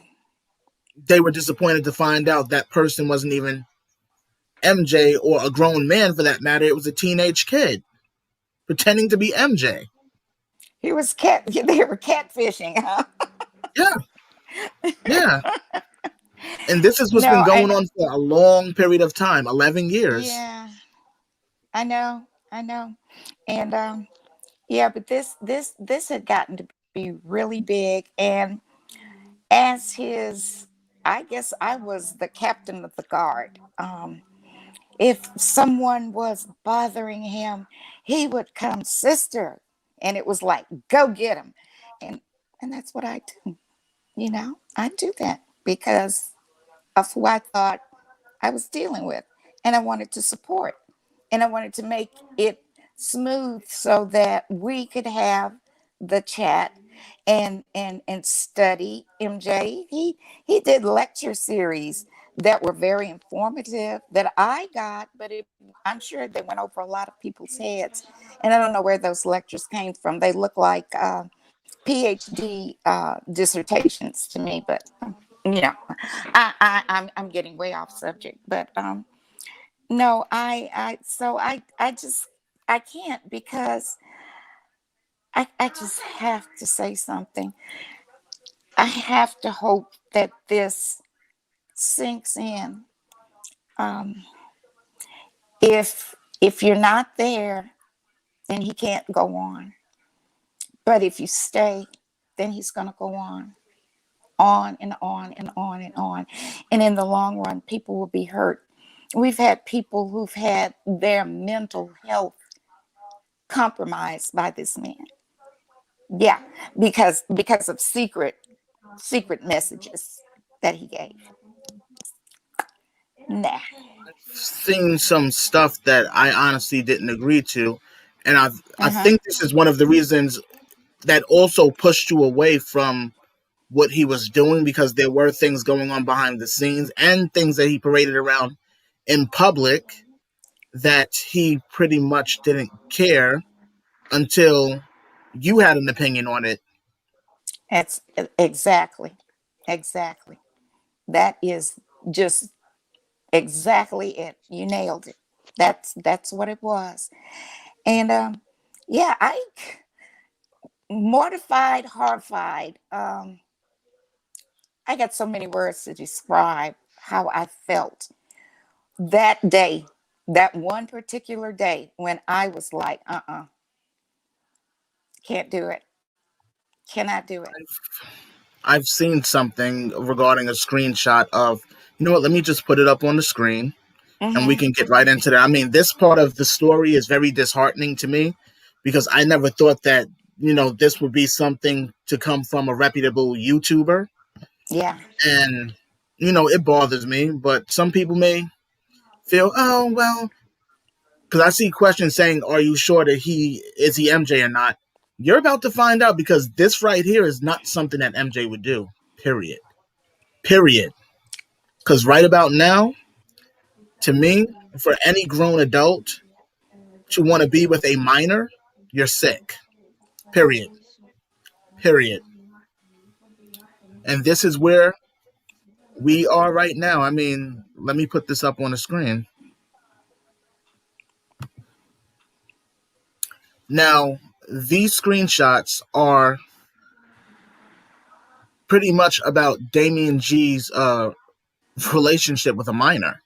they were disappointed to find out that person wasn't even MJ or a grown man for that matter. It was a teenage kid pretending to be MJ. he was cat. They were catfishing, huh? Yeah, yeah. And this is what's been No, going and on for a long period of time, 11 years. yeah, I know, I know, and yeah, but this had gotten to be really big, and as his, I guess I was the captain of the guard. If someone was bothering him, he would come, sister, and it was like, go get him, and that's what I do. I do that because of who I thought I was dealing with. And I wanted to support. And I wanted to make it smooth so that we could have the chat and study MJ. He did lecture series that were very informative that I got, but I'm sure they went over a lot of people's heads. And I don't know where those lectures came from. They look like PhD dissertations to me, but you know, I'm getting way off subject, but no, I just I can't because I just have to say something. I have to hope that this sinks in. Um, if you're not there, then he can't go on. But if you stay, then he's gonna go on and on and on and on. And in the long run, people will be hurt. We've had people who've had their mental health compromised by this man. Yeah, because of secret messages that he gave. Nah. Seen some stuff that I honestly didn't agree to, and I Uh-huh. think this is one of the reasons that also pushed you away from what he was doing, because there were things going on behind the scenes and things that he paraded around in public that he pretty much didn't care until you had an opinion on it. That's exactly. That is just exactly it. You nailed it. That's what it was. And yeah, I mortified, horrified. I got so many words to describe how I felt that day, that one particular day when I was like, can't do it. Cannot do it. I've seen something regarding a screenshot of, you know what, let me just put it up on the screen and we Mm-hmm. can get right into that. I mean, this part of the story is very disheartening to me because I never thought that, this would be something to come from a reputable YouTuber. Yeah. And, it bothers me, but some people may feel, oh, well, because I see questions saying, are you sure that is he MJ or not? You're about to find out, because this right here is not something that MJ would do. Period. Period. Because right about now, to me, for any grown adult to want to be with a minor, you're sick. Period. Period. And this is where we are right now. I mean, let me put this up on the screen. Now, these screenshots are pretty much about Damien G's relationship with a minor.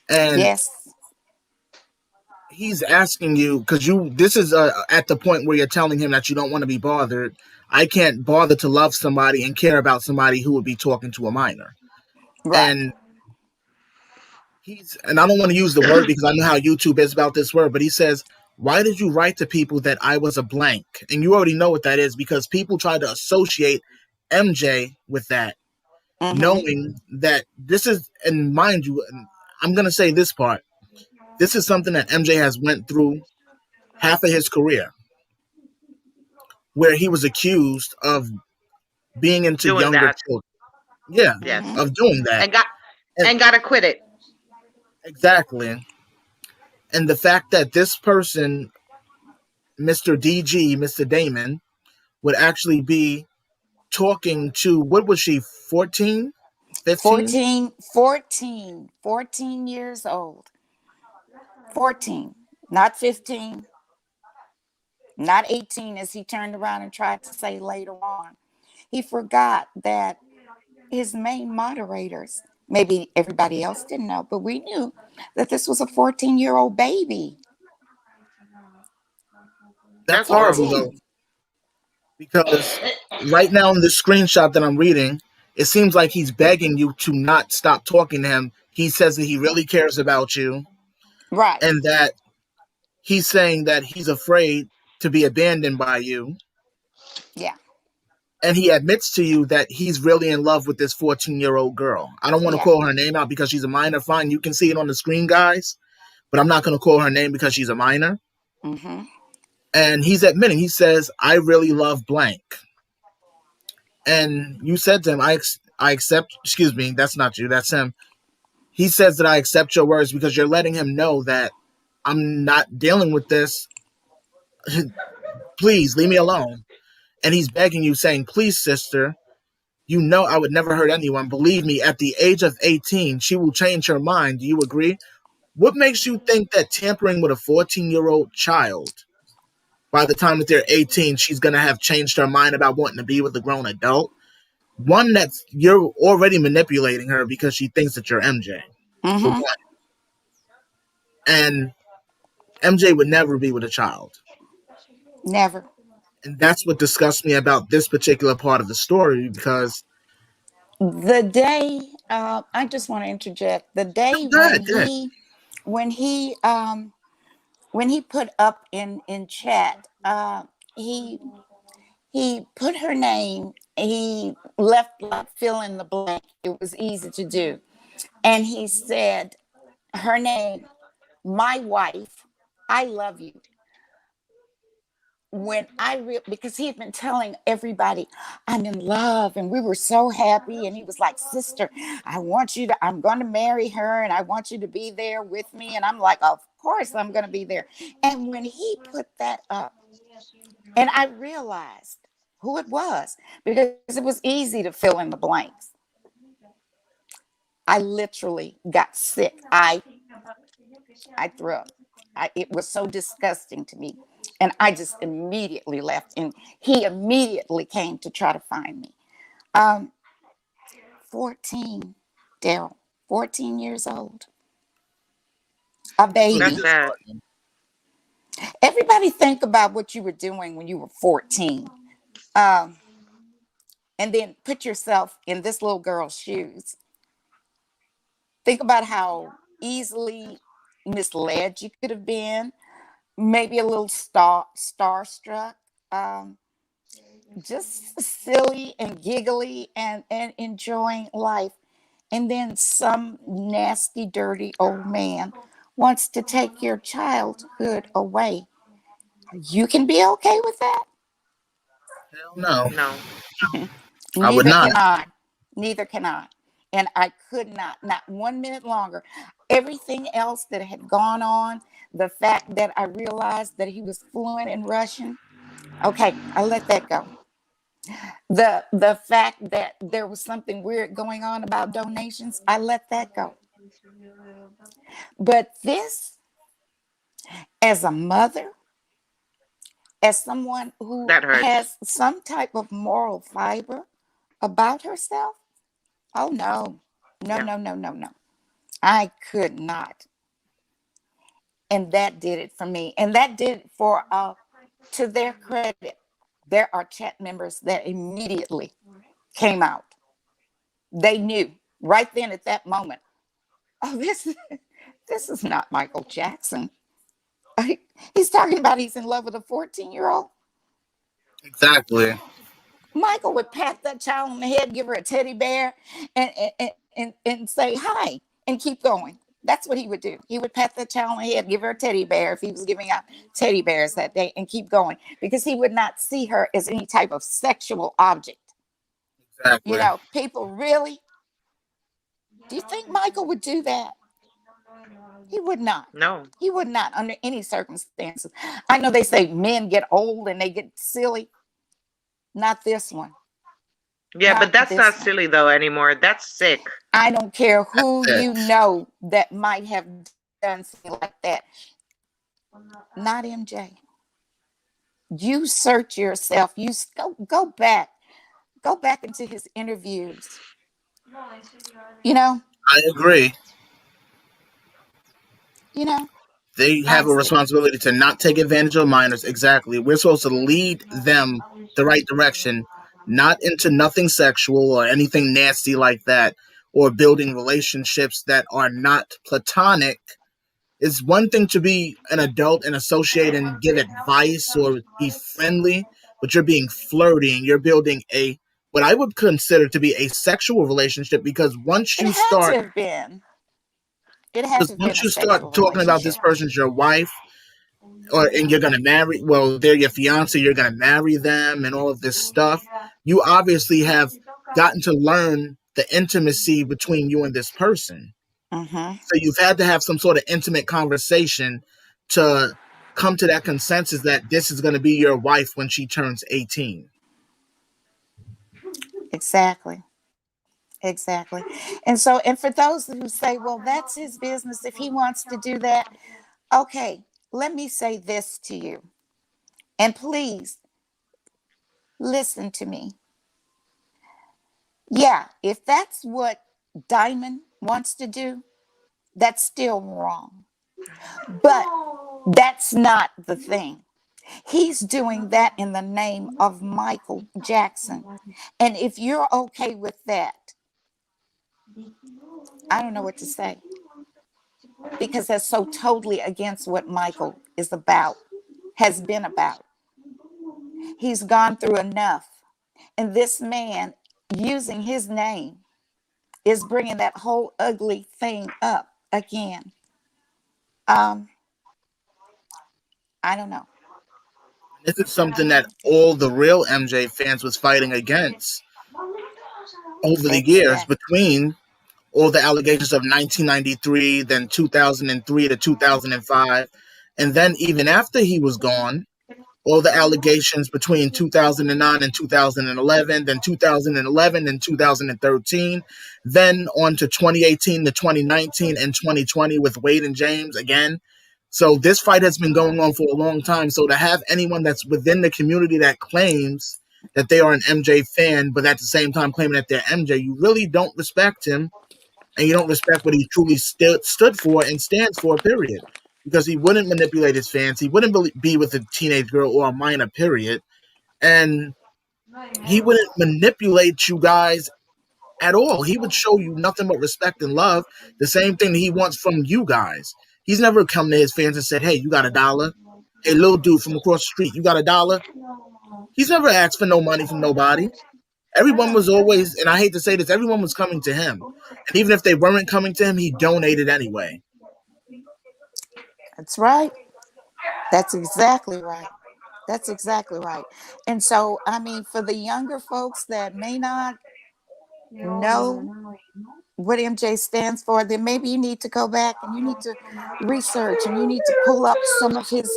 And Yes. he's asking you, because this is at the point where you're telling him that you don't want to be bothered. I can't bother to love somebody and care about somebody who would be talking to a minor. Right. And and I don't want to use the word because I know how YouTube is about this word, but he says, why did you write to people that I was a blank? And you already know what that is, because people try to associate MJ with that, Mm-hmm. knowing that this is, and mind you, I'm going to say this part, this is something that MJ has went through half of his career, where he was accused of being into Doing younger that. children. Yeah, Yes. Mm-hmm. of doing that. And got And and got acquitted. exactly. And the fact that this person, Mr. DG, Mr. Deiman, would actually be talking to, what was she, 14? 15? 14 years old. 14, not 15, not 18, as he turned around and tried to say later on. He forgot that his main moderators, maybe everybody else didn't know, but we knew that this was a 14-year-old baby. That's That's horrible. horrible, though, 14. because right now in this screenshot that I'm reading, it seems like he's begging you to not stop talking to him. He says that he really cares about you, Right. and that he's saying that he's afraid to be abandoned by you. Yeah. And he admits to you that he's really in love with this 14-year-old girl. I don't want to Yeah. call her name out because she's a minor. Fine, you can see it on the screen, guys, but I'm not going to call her name because she's a minor. Mm-hmm. And he's admitting, he says, I really love blank. And you said to him, I accept, excuse me, that's not you, that's him. He says that I accept your words because you're letting him know that I'm not dealing with this. Please leave me alone. And he's begging you, saying, please, sister, you know I would never hurt anyone. Believe me, at the age of 18, she will change her mind. Do you agree? What makes you think that tampering with a 14-year-old child, by the time that they're 18, she's going to have changed her mind about wanting to be with a grown adult? One, that's, you're already manipulating her because she thinks that you're MJ, for Mm-hmm. one. And MJ would never be with a child. Never. And that's what disgusts me about this particular part of the story, because The day I just want to interject. The day Good, good. when he when he put up in chat, he he put her name. He left like fill in the blank. It was easy to do, and he said her name, my wife. I love you. When because he had been telling everybody I'm in love and we were so happy, and he was like, sister, I'm going to marry her and I want you to be there with me, and I'm like, of course I'm going to be there. And when he put that up, and I realized who it was, because it was easy to fill in the blanks, I literally got sick. I threw up. It was so disgusting to me. And I just immediately left. And he immediately came to try to find me. Um, 14, Daryl, 14 years old, a So he That's baby. sad. disheartened. Everybody think about what you were doing when you were 14. Um, and then put yourself in this little girl's shoes. Think about how easily misled you could have been, maybe a little starstruck, um, just silly and giggly and enjoying life. And then some nasty, dirty old man wants to take your childhood away. You can be okay with that? Hell no, No. I would Neither not. can I. Neither can I. And I could not 1 minute longer. Everything else that had gone on, the fact that I realized that he was fluent in Russian, okay, I let that go. The fact that there was something weird going on about donations, I let that go. But this, as a mother, as someone who That hurts. has some type of moral fiber about herself, oh no, no, Yeah. no, no, no, no. I could not. And that did it for me. And that did it for, to their credit, there are chat members that immediately came out. They knew right then at that moment, oh, this is not Michael Jackson. He's talking about he's in love with a 14-year-old. Exactly. Michael would pat that child on the head, give her a teddy bear, and say hi and keep going. That's what he would do. He would pat the child on the head, give her a teddy bear if he was giving out teddy bears that day, and keep going, because he would not see her as any type of sexual object. Exactly. People really, do you think Michael would do that? He would not. No. He would not under any circumstances. I know they say men get old and they get silly. Not this one. Yeah, but Not that's not this one. silly though anymore. That's sick. I don't care That's who it. you know that might have done something like that. Not MJ. You search yourself. You go back into his interviews. You know, I agree. you know. They have a Honestly, responsibility to not take advantage of minors. Exactly. We're supposed to lead them the right direction, not into nothing sexual or anything nasty like that, or building relationships that are not platonic. It's one thing to be an adult and associate and give advice or be friendly, but you're being flirty and you're building a what I would consider to be a sexual relationship, because it had to have been. It had to have been once a you start sexual talking about relationship. this person's your wife, or and you're gonna marry, well, they're your fiance, you're gonna marry them and all of this stuff, you obviously have gotten to learn the intimacy between you and this person. Mm-hmm. So you've had to have some sort of intimate conversation to come to that consensus that this is going to be your wife when she turns 18. Exactly. Exactly. And for those who say, well, that's his business if he wants to do that. Okay, let me say this to you. And please listen to me. Yeah, if that's what Deiman wants to do, that's still wrong. But that's not the thing. He's doing that in the name of Michael Jackson. And if you're okay with that, I don't know what to say, because that's so totally against what Michael is about, has been about. He's gone through enough. And this man, using his name, is bringing that whole ugly thing up again. Um, I don't know. This is something that all the real MJ fans was fighting against over the years, Exactly. between all the allegations of 1993, then 2003 to 2005, and then even after he was gone, all the allegations between 2009 and 2011, then 2011 and 2013, then on to 2018 to 2019 and 2020 with Wade and James again. So this fight has been going on for a long time. So to have anyone that's within the community that claims that they are an MJ fan, but at the same time claiming that they're MJ, you really don't respect him, and you don't respect what he truly stood for and stands for, period. Because he wouldn't manipulate his fans. He wouldn't be with a teenage girl or a minor, period. And he wouldn't manipulate you guys at all. He would show you nothing but respect and love, the same thing he wants from you guys. He's never come to his fans and said, hey, you got $1? Hey, little dude from across the street, you got $1? He's never asked for no money from nobody. Everyone was always, and I hate to say this, everyone was coming to him. And even if they weren't coming to him, he donated anyway. That's right. That's exactly right. That's exactly right. And so, I mean, for the younger folks that may not know what MJ stands for, then maybe you need to go back and you need to research, and you need to pull up some of his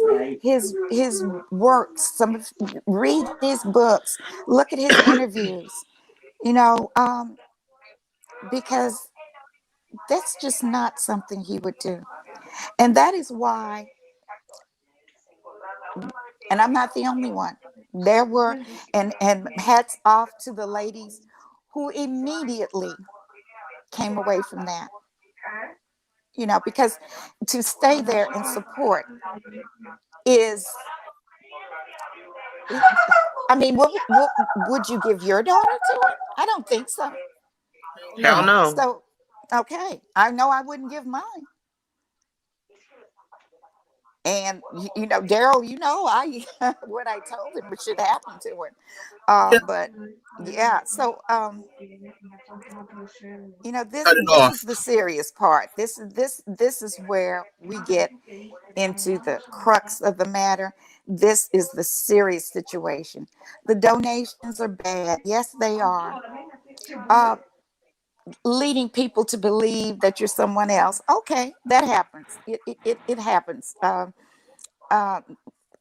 works, read his books, look at his interviews, you know, because that's just not something he would do. And that is why, and I'm not the only one. There were, and hats off to the ladies who immediately came away from that. You know, because to stay there and support is, I mean, what would you give your daughter to it? I don't think so. Hell No. no. So, okay, I know I wouldn't give mine. And you know, Daryl, you know, I what I told him should happen to him. Yeah, But yeah, so you know, cut it this off. is the serious part. This is where we get into the crux of the matter. This is the serious situation. The donations are bad. Yes, they are. Uh, Leading people to believe that you're someone else. Okay, that happens. It happens. Uh,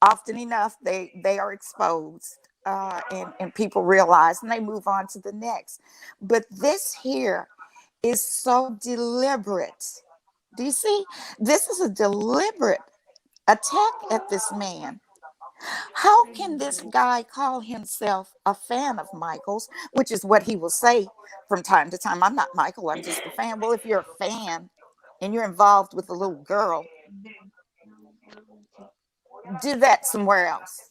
Often enough, they are exposed, and people realize, and they move on to the next. But this here is so deliberate. Do you see? This is a deliberate attack at this man. How can this guy call himself a fan of Michael's, which is what he will say from time to time? I'm not Michael, I'm just a fan. Well, if you're a fan and you're involved with a little girl, do that somewhere else.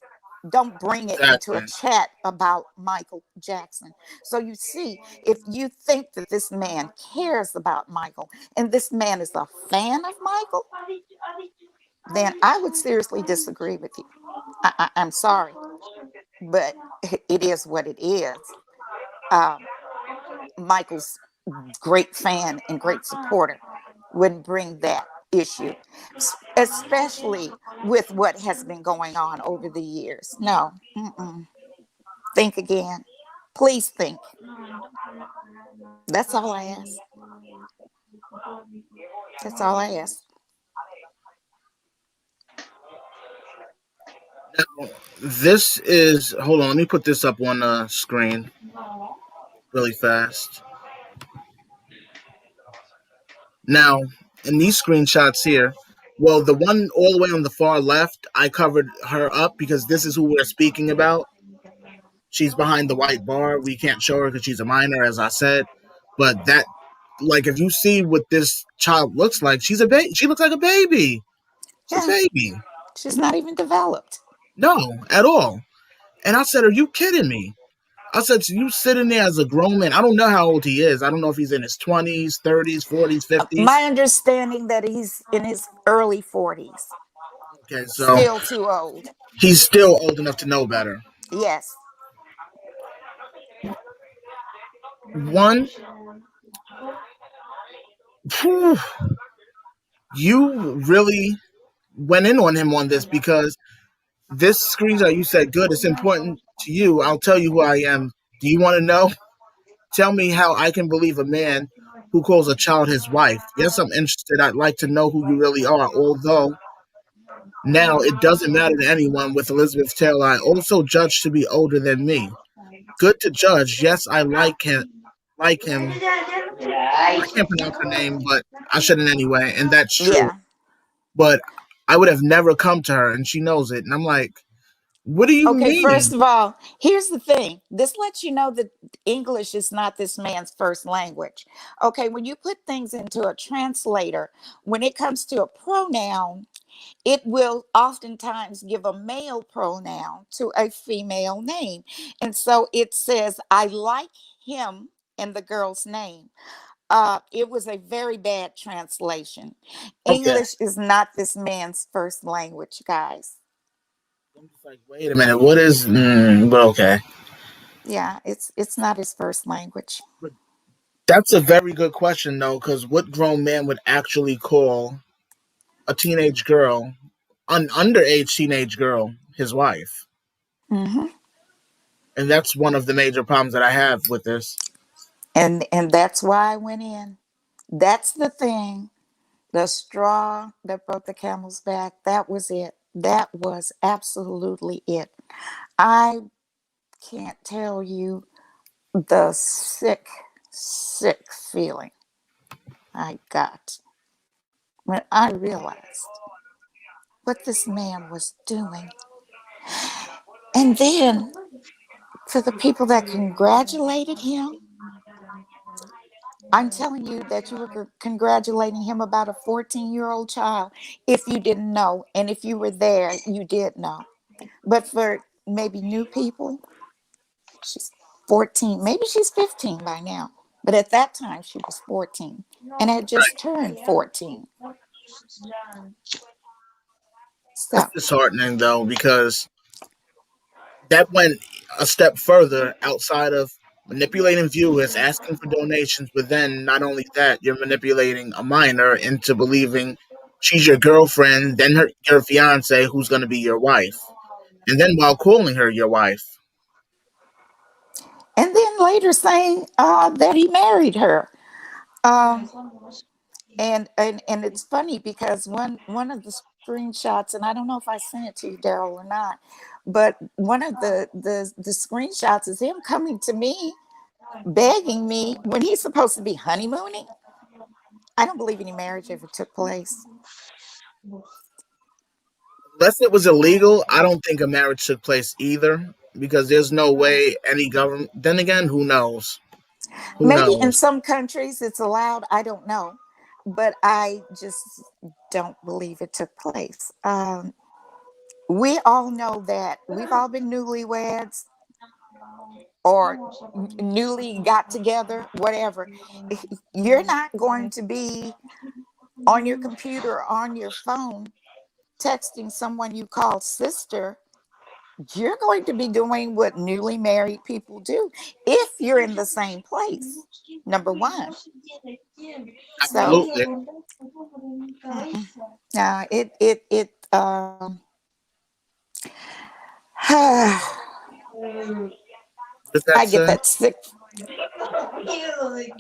Don't bring it into a Exactly. chat about Michael Jackson. So you see, if you think that this man cares about Michael and this man is a fan of Michael, then I would seriously disagree with you. I'm sorry, but it is what it is. Um, Michael's great fan and great supporter wouldn't bring that issue, especially with what has been going on over the years. No, think again. Please think. That's all I ask. That's all I ask. This is, hold on, let me put this up on the screen really fast. Now, in these screenshots here, well, the one all the way on the far left, I covered her up because this is who we're speaking about. She's behind the white bar. We can't show her because she's a minor, as I said. But that, like, if you see what this child looks like, she's a baby. She looks like a baby. She's a Yeah, baby. she's not even developed. No, at all. And I said, are you kidding me? I said, so you sitting there as a grown man. I don't know how old he is. I don't know if he's in his 20s, 30s, 40s, 50s. My understanding that he's in his early 40s. Okay, so Still too old. he's still old enough to know better. Yes. One, whew, you really went in on him on this because this screenshot you said, good, it's important to you. I'll tell you who I am. Do you want to know? Tell me how I can believe a man who calls a child his wife. Yes, I'm interested. I'd like to know who you really are. Although now it doesn't matter to anyone with Elizabeth Taylor. I also judge to be older than me. Good to judge. Yes, I like him. Like him. I can't pronounce her name, but I shouldn't anyway, and that's true. Yeah. But I would have never come to her, and she knows it. And I'm like, what do you Okay, mean? first of all, here's the thing. This lets you know that English is not this man's first language. Okay, when you put things into a translator, when it comes to a pronoun, it will oftentimes give a male pronoun to a female name. And so it says, I like him in the girl's name. It was a very bad translation. Okay. English is not this man's first language, guys. I'm just like, wait a minute. What is? But okay. Yeah, it's not his first language. But that's a very good question, though, because what grown man would actually call a teenage girl, an underage teenage girl, his wife? Hmm. And that's one of the major problems that I have with this. And that's why I went in. That's the thing. The straw that broke the camel's back. That was it. That was absolutely it. I can't tell you the sick feeling I got when I realized what this man was doing. And then for the people that congratulated him, I'm telling you that you were congratulating him about a 14-year-old child if you didn't know. And if you were there, you did know. But for maybe new people, she's 14, maybe she's 15 by now. But at that time, she was 14 and had just turned 14. That's So, disheartening, though, because that went a step further outside of manipulating viewers, asking for donations, but then not only that, you're manipulating a minor into believing she's your girlfriend, then your fiance, who's going to be your wife, and then while calling her your wife. and then later saying that he married her. Um, and it's funny because one of the screenshots, and I don't know if I sent it to you, Daryl, or not, but one of the screenshots is him coming to me begging me when he's supposed to be honeymooning. I don't believe any marriage ever took place. Unless it was illegal, I don't think a marriage took place either, because there's no way any government. Then again, who knows? Who Maybe in knows? some countries it's allowed. I don't know, but I just don't believe it took place. We all know that we've all been newlyweds or newly got together, whatever. You're not going to be on your computer or on your phone texting someone you call sister. You're going to be doing what newly married people do if you're in the same place. Number one. So, Absolutely. it What does that I get say? that sick.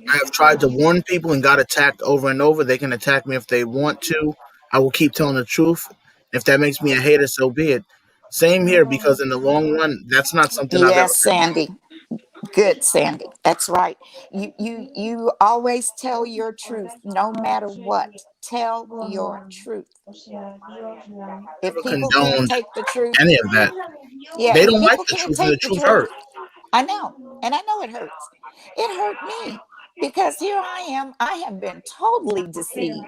I have tried to warn people and got attacked over and over. They can attack me if they want to. I will keep telling the truth. If that makes me a hater, so be it. Same here, because in the long run, that's not something I've ever Yes, been about. Sandy. Good, Sandy. That's right. You always tell your truth no matter what. Tell your truth. If Never people can't condoned take the truth, any of that. yeah, They if don't like people the can't truth, and the take the truth truth, hurt. I know. And I know it hurts. It hurt me. Because here I am, I have been totally deceived,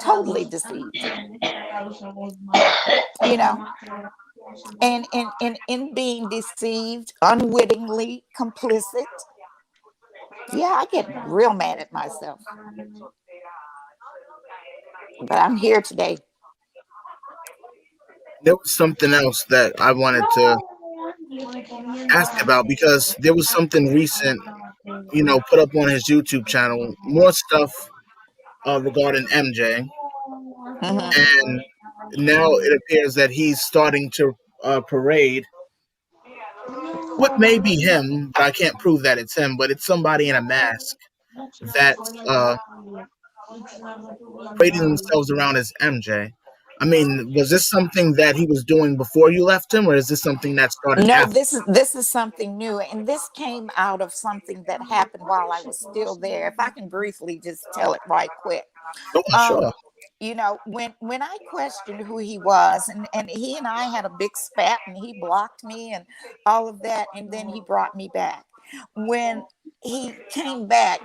totally deceived, you know, and in being deceived, unwittingly complicit. Yeah, I get real mad at myself, but I'm here today. There was something else that I wanted to ask about because there was something recent, put up on his YouTube channel, more stuff regarding MJ, Mhm. and now it appears that he's starting to parade what may be him, but I can't prove that it's him, but it's somebody in a mask that's parading themselves around as MJ. I mean, was this something that he was doing before you left him, or is this something that started No, after? this is something new, and this came out of something that happened while I was still there. If I can briefly just tell it right quick. Sure, Um, sure. when I questioned who he was, and he and I had a big spat, and he blocked me and all of that, and then he brought me back. When he came back,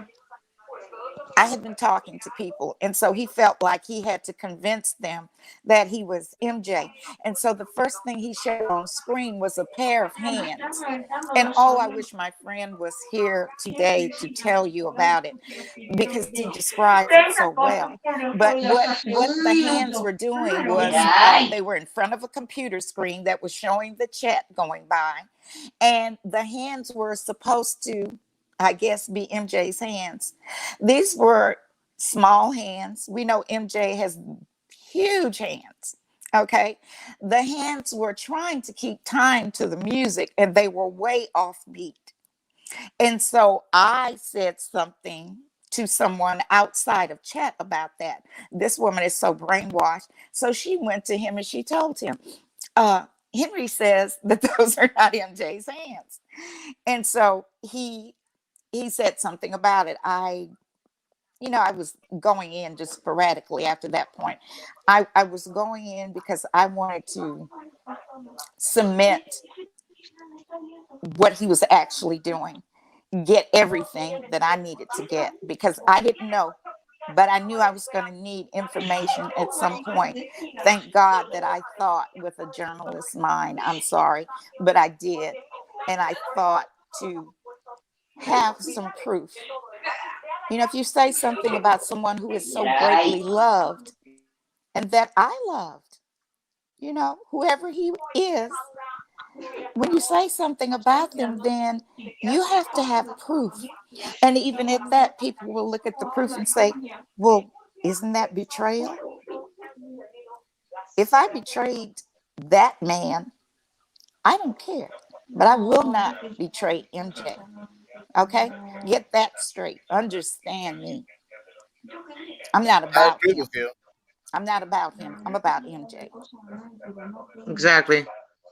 I had been talking to people, and so he felt like he had to convince them that he was MJ. And so the first thing he showed on screen was a pair of hands. And oh, I wish my friend was here today to tell you about it because he describes it so well. But what the hands were doing was they were in front of a computer screen that was showing the chat going by, and the hands were supposed to, I guess, be MJ's hands. These were small hands. We know MJ has huge hands. Okay. The hands were trying to keep time to the music and they were way off beat. And so I said something to someone outside of chat about that. This woman is so brainwashed. So she went to him and she told him, uh, Henry says that those are not MJ's hands. And so he said something about it. I was going in just sporadically after that point. I was going in because I wanted to cement what he was actually doing, get everything that I needed to get because I didn't know, but I knew I was going to need information at some point. Thank God that I thought with a journalist's mind. I'm sorry, but I did. And I thought to have some proof. If you say something about someone who is so greatly loved and that I loved, whoever he is, when you say something about them, then you have to have proof. And even at that, people will look at the proof and say, well, isn't that betrayal? If I betrayed that man, I don't care, but I will not betray MJ. Okay? Get that straight. Understand me. I'm not I about agree with him. you. I'm not about him. I'm about MJ. Exactly. I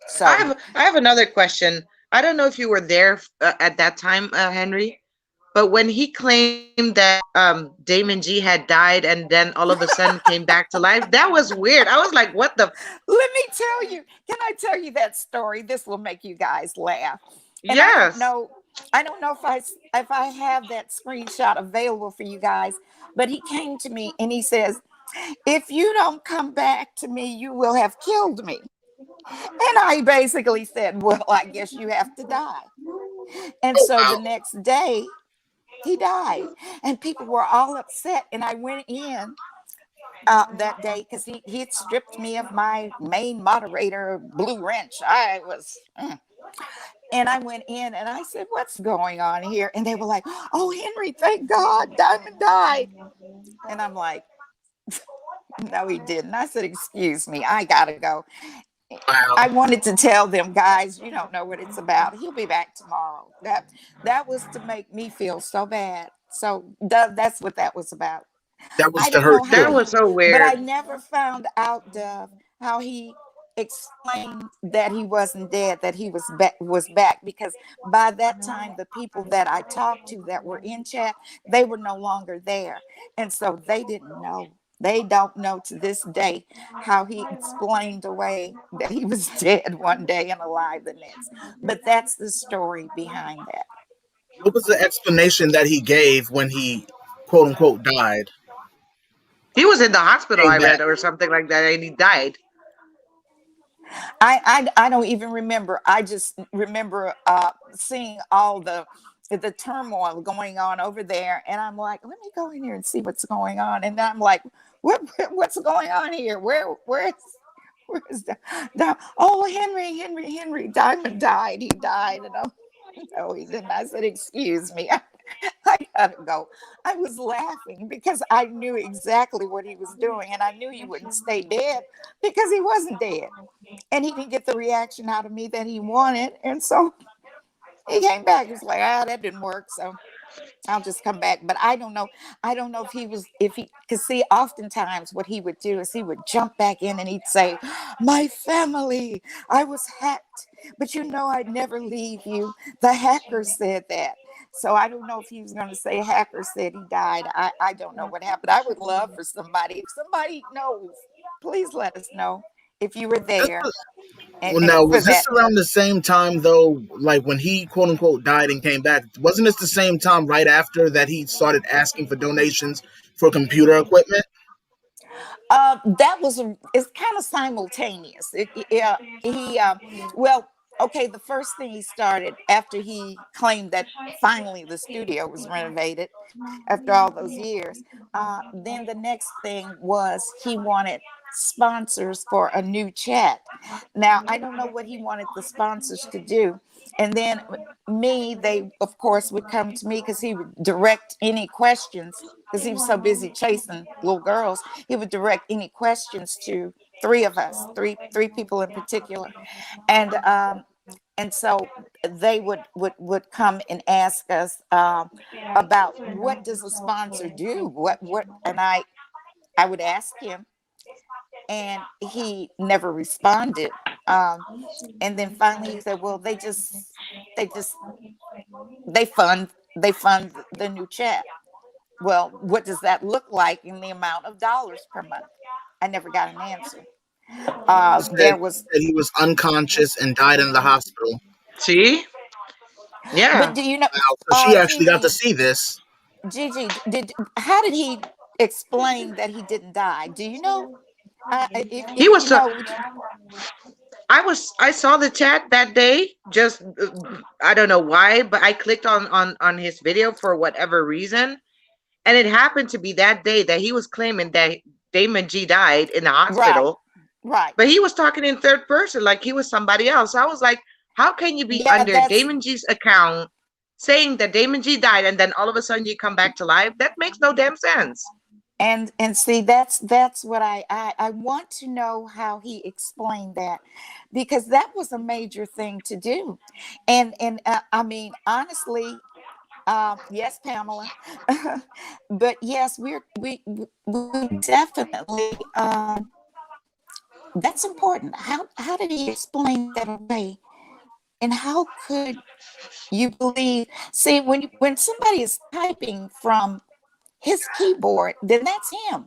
So, have I have another question. I don't know if you were there at that time, Henry, but when he claimed that Damon G had died and then all of a sudden came back to life, that was weird. I was like, "What the?" let me tell you, can I tell you that story? This will make you guys laugh. And I don't Yes. know, if I have that screenshot available for you guys, but he came to me and he says, "If you don't come back to me, you will have killed me." And I basically said, "Well, I guess you have to die." And Oh so the wow! next day, he died. And people were all upset. And I went in that day because he had stripped me of my main moderator blue wrench. And I went in and I said, "What's going on here?" And they were like, "Oh, Henry, thank God, Diamond died." And I'm like, "No, he didn't." I said, "Excuse me, I gotta go." Wow, I wanted to tell them, guys, you don't know what it's about. He'll be back tomorrow. That was to make me feel so bad. So that's what that was about. that was I to don't hurt know how That you. was he, so but I weird. never found out, Dove, how he explained that he wasn't dead, that he was back, because by that time the people that I talked to that were in chat, they were no longer there. And so they didn't know. They don't know to this day how he explained away that he was dead one day and alive the next. But that's the story behind that. What was the explanation that he gave when he quote unquote died? He was in the hospital, Came I back. read, or something like that, and he died. I don't even remember. I just remember seeing all the turmoil going on over there, and I'm like, let me go in here and see what's going on. And I'm like, what's going on here? Where's oh, Henry Diamond died. He died. And oh, no, he didn't. I said, excuse me. I gotta go. I was laughing because I knew exactly what he was doing, and I knew he wouldn't stay dead because he wasn't dead, and he didn't get the reaction out of me that he wanted, and so he came back. He was like, that didn't work, so I'll just come back. But I don't know. I don't know if he, because see, oftentimes what he would do is he would jump back in and he'd say, my family, I was hacked, but you know, I'd never leave you. The hacker said that. So I don't know if he was going to say hacker said he died. I don't know what happened. I would love for somebody, if somebody knows, please let us know if you were there Well, now for was this that. around the same time though? Like when he quote unquote died and came back, wasn't this the same time right after that he started asking for donations for computer equipment? That was it's kind of simultaneous. Yeah, he well, okay. The first thing he started after he claimed that finally the studio was renovated after all those years. Then the next thing was he wanted sponsors for a new chat. Now I don't know what he wanted the sponsors to do, and then they of course would come to me because he would direct any questions because he was so busy chasing little girls. He would direct any questions to three of us, three people in particular, and so they would come and ask us about what does a sponsor do, and I would ask him, and he never responded. Um, and then finally he said, well, they just they fund the new chat. Well, what does that look like in the amount of dollars per month? I never got an answer. There was, Said he was unconscious and died in the hospital. See? but Yeah. do you know, Wow, so she actually got to Gigi, see this. Did how did he explain that he didn't die? Do you know? He If was you so know, would you? I saw the chat that day, just I don't know why, but I clicked on his video for whatever reason, and it happened to be that day that he was claiming that Damon G died in the Right, hospital, right. but he was talking in third person like he was somebody else. I was like, how can you be Yeah, under that's Damon G's account saying that Damon G died and then all of a sudden you come back to life? That makes no damn sense. and see that's what I want to know how he explained that, because that was a major thing to do, and I mean honestly, yes, Pamela, but yes, we definitely that's important. How did he explain that away? And how could you believe? See, when somebody is typing from his keyboard, then that's him.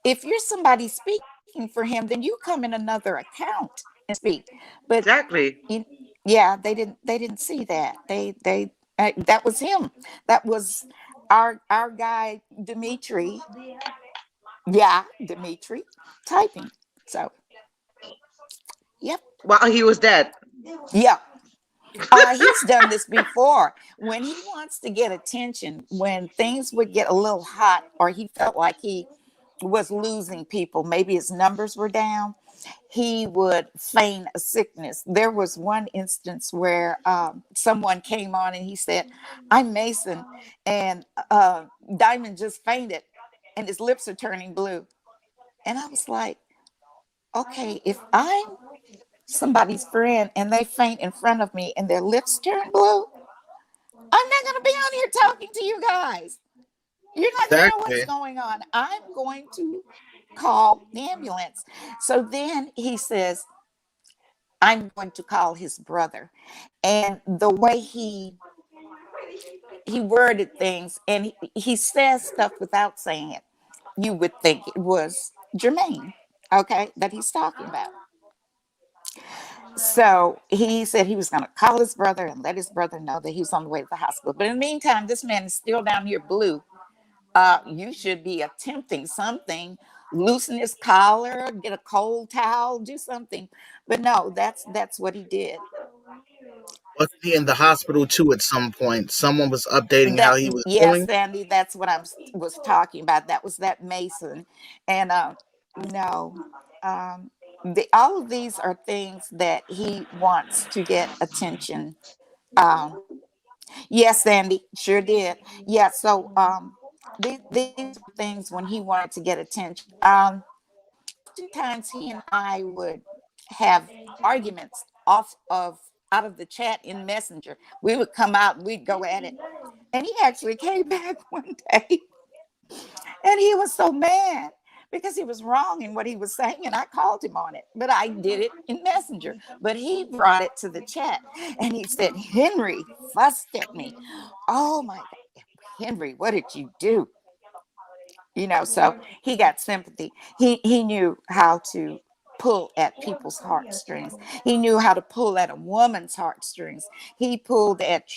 If you're somebody speaking for him, then you come in another account and speak. But Exactly. you, yeah, they didn't see that. They that was him. That was our guy Dimitri. Yeah, Dimitri typing. So yep, While he was dead. yeah. He's done this before. When he wants to get attention, when things would get a little hot, or he felt like he was losing people, maybe his numbers were down, he would feign a sickness. There was one instance where someone came on and he said, I'm Mason, and Diamond just fainted, and his lips are turning blue. And I was like, okay, if I'm somebody's friend and they faint in front of me and their lips turn blue, I'm not going to be on here talking to you guys. You're not going to know what's Exactly. going on. I'm going to call the ambulance. So then he says, I'm going to call his brother. And the way he worded things, and he says stuff without saying it, you would think it was Jermaine, okay, that he's talking about. So he said he was going to call his brother and let his brother know that he was on the way to the hospital. But in the meantime, this man is still down here blue. You should be attempting something, loosen his collar, get a cold towel, do something. But no, that's what he did. Wasn't he in the hospital too at some point? Someone was updating how That he was Yes, doing. Sandy, that's what I was talking about. That was that Mason, and no, all of these are things that he wants to get attention. Yes, Sandy, sure did. Yeah, so these are things when he wanted to get attention. Oftentimes he and I would have arguments off of out of the chat in Messenger. We would come out and we'd go at it. And he actually came back one day and he was so mad because he was wrong in what he was saying. And I called him on it, but I did it in Messenger. But he brought it to the chat and he said, Henry fussed at me. Oh my God, Henry, what did you do? So he got sympathy. He knew how to pull at people's heartstrings. He knew how to pull at a woman's heartstrings. He pulled at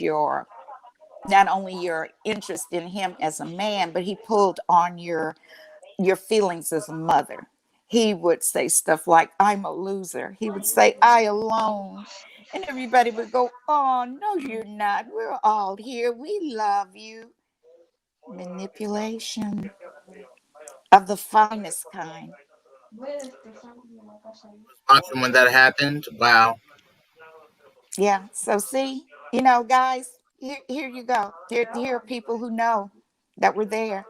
not only your interest in him as a man, but he pulled on your feelings as a mother. He would say stuff like, I'm a loser. He would say, I alone. And everybody would go, oh, no, you're not. We're all here. We love you. Manipulation of the finest kind. Watching when that happened. Wow. Yeah. So see, guys, here you go. Here are people who know that we're there.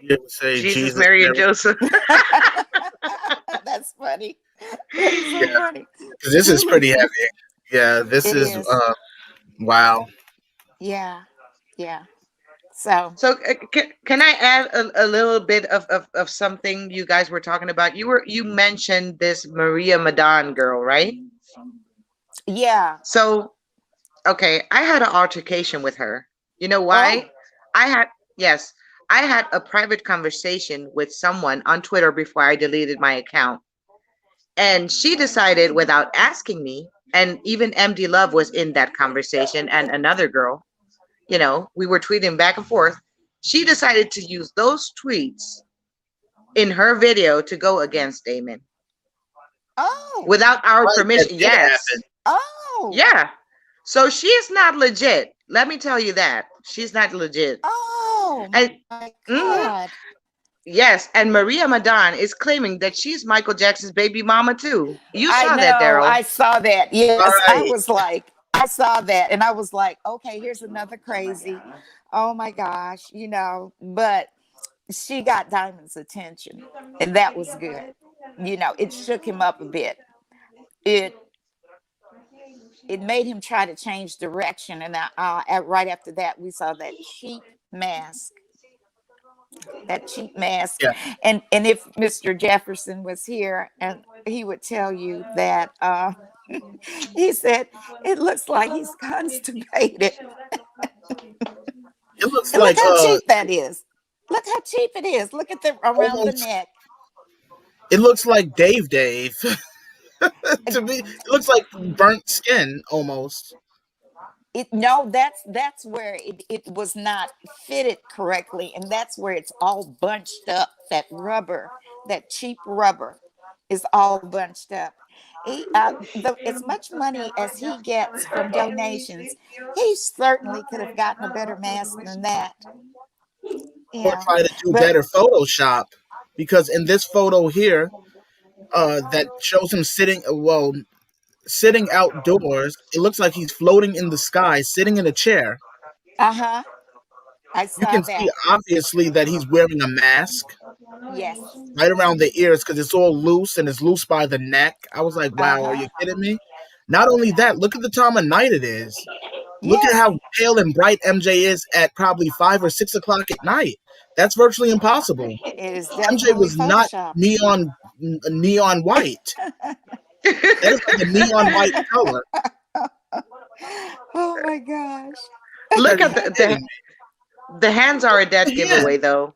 You would say Jesus, Jesus, Mary, and Mary. Joseph. That's funny. That is so Yeah, funny. because this is pretty heavy. Yeah, this It is is. wow. Yeah. Yeah. So, So can I add a little bit of something you guys were talking about? You mentioned this Maria Madan girl, right? yeah. So okay, I had an altercation with her. You know why? Oh, I had yes, I had a private conversation with someone on Twitter before I deleted my account. And she decided without asking me, and even MD Love was in that conversation and another girl, we were tweeting back and forth. She decided to use those tweets in her video to go against Damon oh, without our Right, that permission. did Yes. happen. oh, Yeah. So she is not legit. Let me tell you that. She's not legit. oh And my mhm, God. yes, and Maria Madan is claiming that she's Michael Jackson's baby mama too. You I saw that, know. Daryl. I saw that. Yes. Right. I saw that and I was like, okay, here's another crazy. Oh my gosh, but she got Diamond's attention and that was good. It shook him up a bit. It it made him try to change direction. And right after that, we saw mask, that cheap mask. Yeah. And if Mr. Jefferson was here, and he would tell you that he said it looks like he's constipated. It looks And look like how cheap that is. Look how cheap it is. Look at the around the almost. neck. It looks like Dave. To me, it looks like burnt skin almost. No, that's where it was not fitted correctly, and that's where it's all bunched up. That rubber, that cheap rubber, is all bunched up. As much money as he gets from donations, he certainly could have gotten a better mask than that. Or Yeah, try to do but better Photoshop, because in this photo here, that shows him sitting outdoors. It looks like he's floating in the sky, sitting in a chair. uh-huh, I You saw can see that. obviously that he's wearing a mask Yes, right around the ears because it's all loose and it's loose by the neck. I was like, wow, are uh-huh, you kidding me? Not only that, look at the time of night it is. Look at yes, how pale and bright MJ is at probably 5 or 6 o'clock at night. That's virtually impossible. it is MJ definitely was not photoshopped. neon white. That is like a neon white color. Oh my gosh. You Look gotta at be kidding me. the hands are a dead The giveaway hands. though.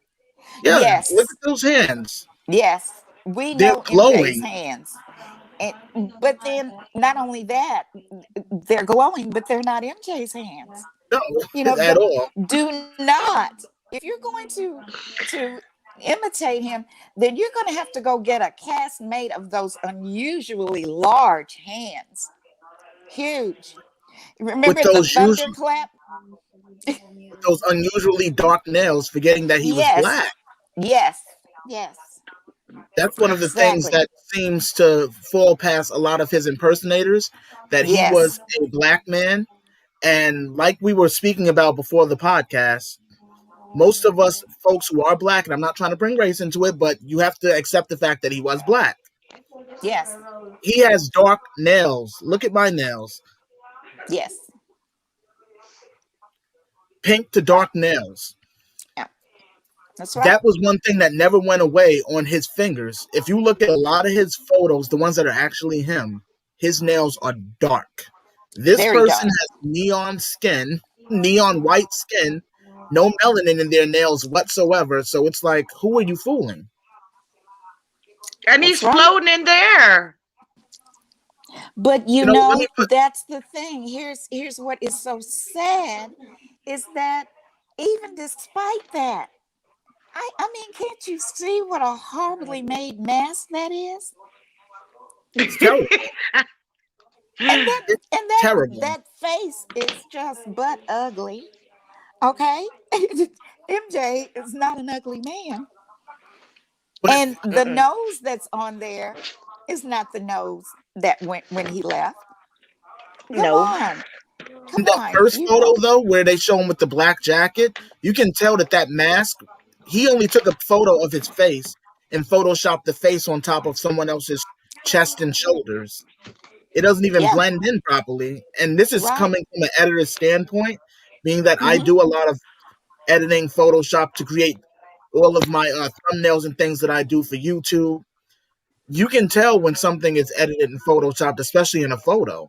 Yeah, look Yes. at those hands. Yes, we They're know MJ's glowing. hands. And but then not only that, they're glowing, but they're not MJ's hands. No, You know, at all. do not. If you're going to imitate him, then you're going to have to go get a cast made of those unusually large hands, huge. With Remember the those usually, thunderclap? with those unusually dark nails, forgetting that he was Yes, black. yes, yes, That's one of the things exactly. that seems to fall past a lot of his impersonators, that he was Yes, a black man. And like we were speaking about before the podcast, most of us folks who are black, and I'm not trying to bring race into it, but you have to accept the fact that he was black. yes, He has dark nails. Look at my nails. yes. Pink to Right. dark nails. Yeah, that's right. That was one thing that never went away on his fingers. If you look at a lot of his photos, the ones that are actually him, his nails are dark. This Very person dark. has neon skin, neon white skin, no melanin in their nails whatsoever. So it's like, who are you fooling? And That's he's right. floating in there. But You know, let me put that's the thing. Here's what is so sad is that even despite that, I mean, can't you see what a horribly made mask that is? it's terrible. And that It's and that terrible. that face is just but ugly. Okay? MJ is not an ugly man. But And the Mm-mm. nose that's on there is not the nose that went when he left. Come No. on. in Come that on. first photo, though, where they show him with the black jacket, you can tell that that mask, he only took a photo of his face and photoshopped the face on top of someone else's chest and shoulders. It doesn't even Yeah, blend in properly. And this is right. coming from an editor's standpoint, being that I Mm-hmm. do a lot of editing Photoshop to create all of my thumbnails and things that I do for YouTube. You can tell when something is edited and photoshopped, especially in a photo.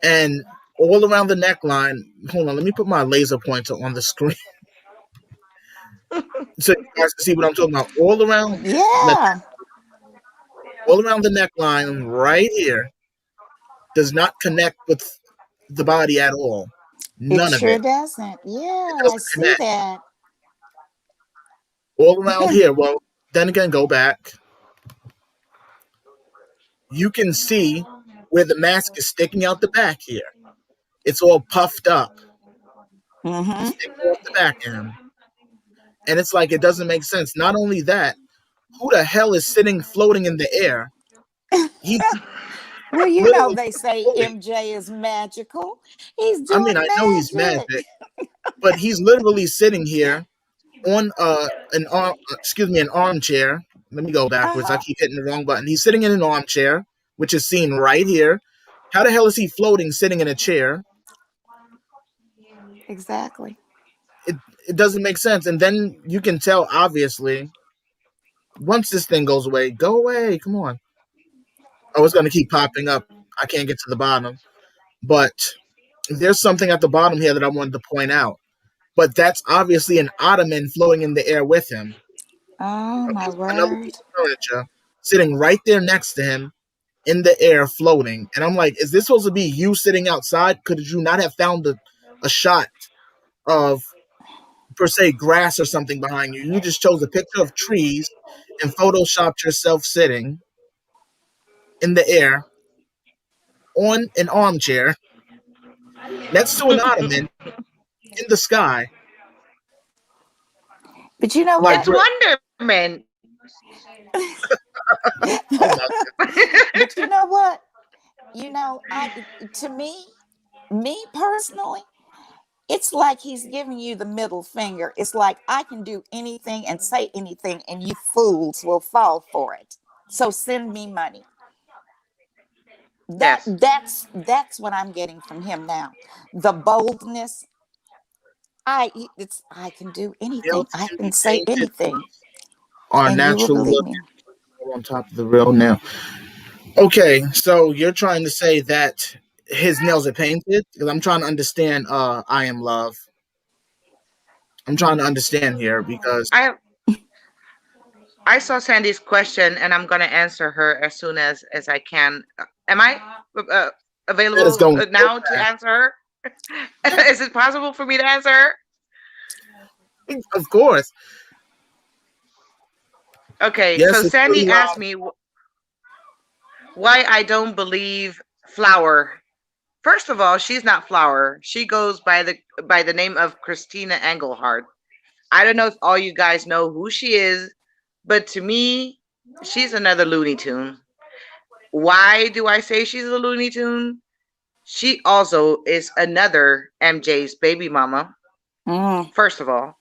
And all around the neckline, hold on, let me put my laser pointer on the screen so you guys can see what I'm talking about. Yeah, All around the neckline, right here, does not connect with the body at all. it None of sure it. doesn't. It Yeah, I doesn't see connect. that. All around here, well, then again, go back. You can see where the mask is sticking out the back here. It's all puffed up, Mm-hmm. sticking off the back of him. And it's like, it doesn't make sense. Not only that, who the hell is sitting floating in the air? He's Well, literally they say floating. MJ is magical. He's I mean, doing I know he's magic. magic, but he's literally sitting here on an armchair. Let me go backwards. I Uh-huh. keep hitting the wrong button. He's sitting in an armchair, which is seen right here. How the hell is he floating sitting in a chair? Exactly. It it doesn't make sense. And then you can tell obviously once this thing goes away, go away. Come on. Oh, it's gonna keep popping up. I can't get to the bottom. But there's something at the bottom here that I wanted to point out. But that's obviously an ottoman floating in the air with him. Oh my Another word. piece of furniture sitting right there next to him in the air floating. And I'm like, is this supposed to be you sitting outside? Could you not have found a shot of, per se, grass or something behind you? You just chose a picture of trees and photoshopped yourself sitting in the air on an armchair next to an ottoman in the sky. But you know Like, what? It's Wonderman. oh my, But you know what? I to me personally, it's like he's giving you the middle finger. It's like I can do anything and say anything, and you fools will fall for it. So send me money. Yes. That's what I'm getting from him now. The boldness. I can do anything. nails I can can be say painted anything, are and you will naturally believe look me. on top of the real nail. Okay, so you're trying to say that his nails are painted? Because I'm trying to understand I Am Love. I'm trying to understand here because I I saw Sandy's question, and I'm gonna answer her as soon as I can. Am I uh, That is available going so now to fast. answer her? Yeah, Is it possible for me to answer her? of course. Okay, Yes, so it's Sandy pretty asked me why I don't believe Flower. First of all, she's not Flower. She goes by the name of Christina Engelhardt. I don't know if all you guys know who she is, but to me, she's another Looney Tune. Why do I say she's a Looney Tune? She also is another MJ's baby mama, Mm, first of all.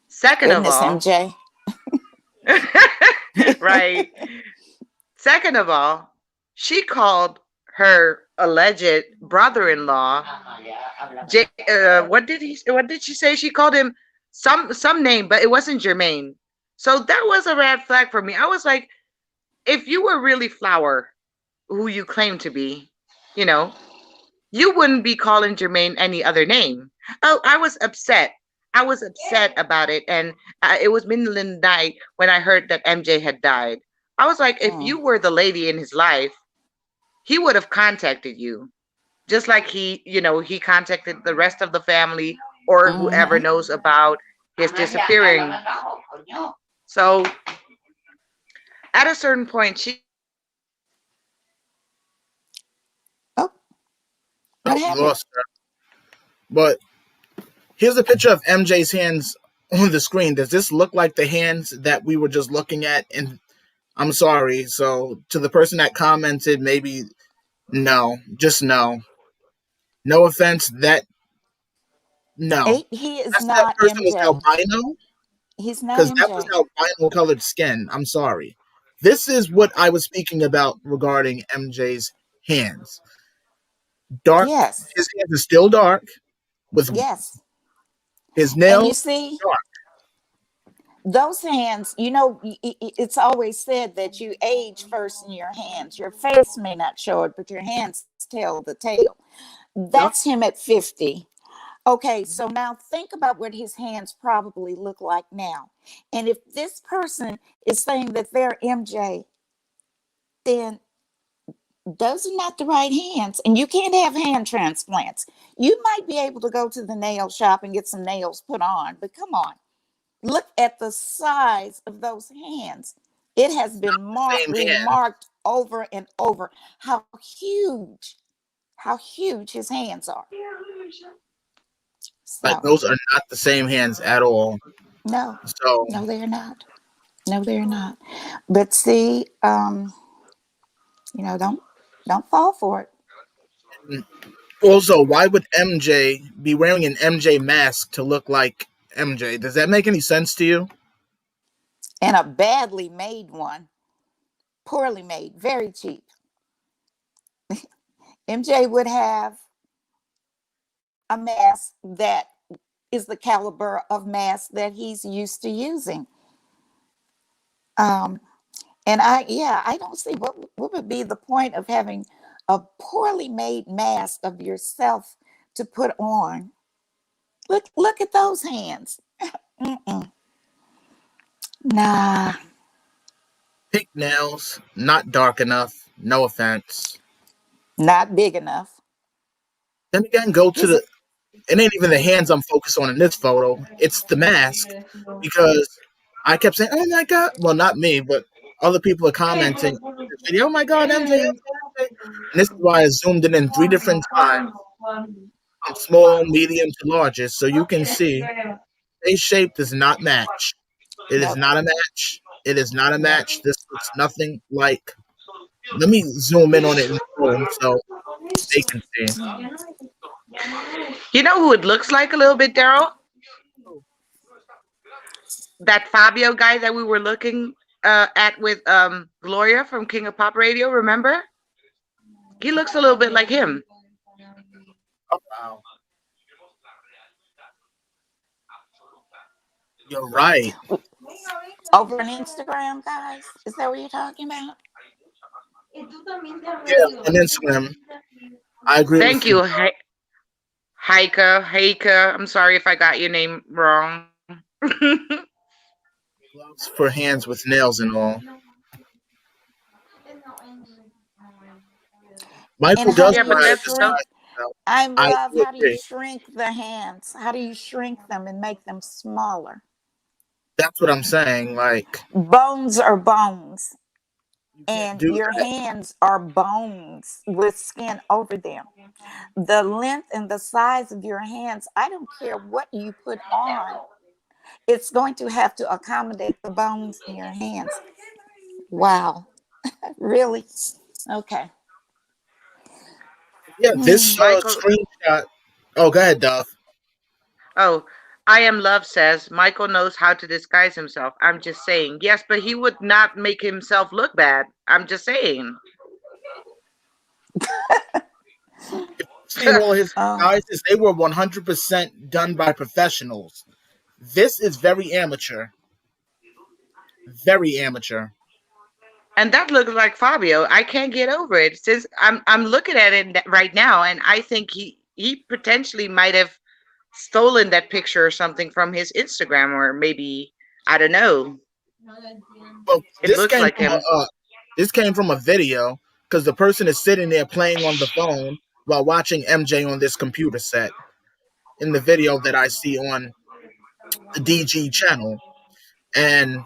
Second of goodness, all, MJ. right. Second of all, she called her alleged brother-in-law. What did she say? She called him some name, but it wasn't Jermaine. So that was a red flag for me. I was like, if you were really Flower, who you claim to be, you know, you wouldn't be calling Jermaine any other name. Oh, I was upset. I was upset about it, and it was middle of the night when I heard that MJ had died. I was like, if Mm, you were the lady in his life, he would have contacted you, just like he contacted the rest of the family or whoever mm-hmm. knows about his disappearing. So at a certain point, she Oh, what oh, we happened? lost her. But here's a picture of MJ's hands on the screen. Does this look like the hands that we were just looking at? And I'm sorry. So to the person that commented, maybe no, just no. No offense. That no. He is Unless that not person was MJ. albino, He's not because that was MJ. albino colored skin. I'm sorry. This is what I was speaking about regarding MJ's hands. Dark. Yes, His hands are still dark with yes. his And you nails see, dark. those hands, it's always said that you age first in your hands. Your face may not show it, but your hands tell the tale. Yep. That's him at 50. Okay, so now think about what his hands probably look like now. And if this person is saying that they're MJ, then those are not the right hands. And you can't have hand transplants. You might be able to go to the nail shop and get some nails put on, but come on. Look at the size of those hands. It has been Same hand. remarked over and over how huge his hands are. Like So, those are not the same hands at all. no, So no, they're not. No, they're not. But see, don't fall for it. also, why would MJ be wearing an MJ mask to look like MJ? Does that make any sense to you? And a badly made one, poorly made, very cheap. MJ would have a mask that is the caliber of mask that he's used to using. Um, and I don't see what would be the point of having a poorly made mask of yourself to put on. Look at those hands. Mm-mm. Nah, Pink nails, not dark enough. No offense. not big enough. Then again, go to His the. It ain't even the hands I'm focused on in this photo. It's the mask because I kept saying, "Oh my god!" Well, not me, but other people are commenting on this video. Oh my god, MJ, MJ, MJ! And this is why I zoomed in 3 different times, from small, medium to largest, so you can see face shape does not match. It is Nope, not a match. It is not a nope. match. This looks nothing like. Let me zoom in on it in the phone so they can see. You know who it looks like a little bit, Daryl? That Fabio guy that we were looking at with Gloria from King of Pop Radio, remember? He looks a little bit like him. Oh, wow, you're right. Over on Instagram, guys. Is that what you're talking about? Yeah, on Instagram, I agree with Thank you. you, Heike. I'm sorry if I got your name wrong. gloves for hands with nails and all. And Michael how does do Yeah, but you try to that's shrink? disguise himself. I I love, do how do you agree. shrink the hands? How do you shrink them and make them smaller? That's what I'm saying. Like, Bones are bones, you can't and do your that. hands are bones with skin over them. The length and the size of your hands, I don't care what you put on, it's going to have to accommodate the bones in your hands. Wow. Really? Okay. Yeah, this Hmm. Michael. screenshot. Oh, go ahead, Duff. Oh, I am love says Michael knows how to disguise himself. I'm just saying. Yes, but he would not make himself look bad. I'm just saying. Seen all his Oh, disguises, they were 100% done by professionals. This is very amateur. Very amateur. And that looks like Fabio. I can't get over it. Since I'm looking at it right now, and I think he potentially might have stolen that picture or something from his Instagram, or maybe I don't know. Well, It looks like him. this came from a video because the person is sitting there playing on the phone while watching MJ on this computer set in the video that I see on the DG channel. And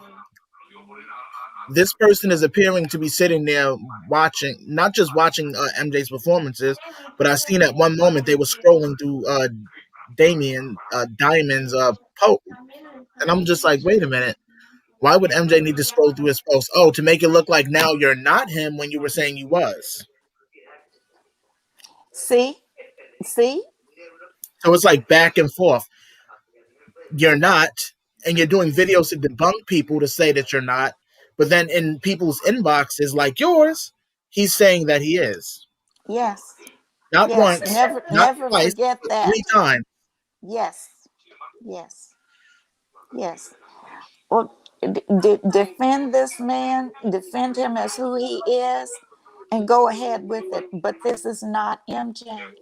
this person is appearing to be sitting there watching, not just watching MJ's performances, but I seen at one moment they were scrolling through Diamond's post, and I'm just like, wait a minute, why would MJ need to scroll through his post? Oh, to make it look like now you're not him when you were saying you was. see? See? So it's like back and forth. You're not, and you're doing videos to debunk people to say that you're not, but then in people's inboxes like yours, he's saying that he is. Yes. Not Yes. once, Never, not never twice, forget but that. 3 times. Yes. Yes. Yes. Well, defend this man, defend him as who he is, and go ahead with it. But this is not MJ.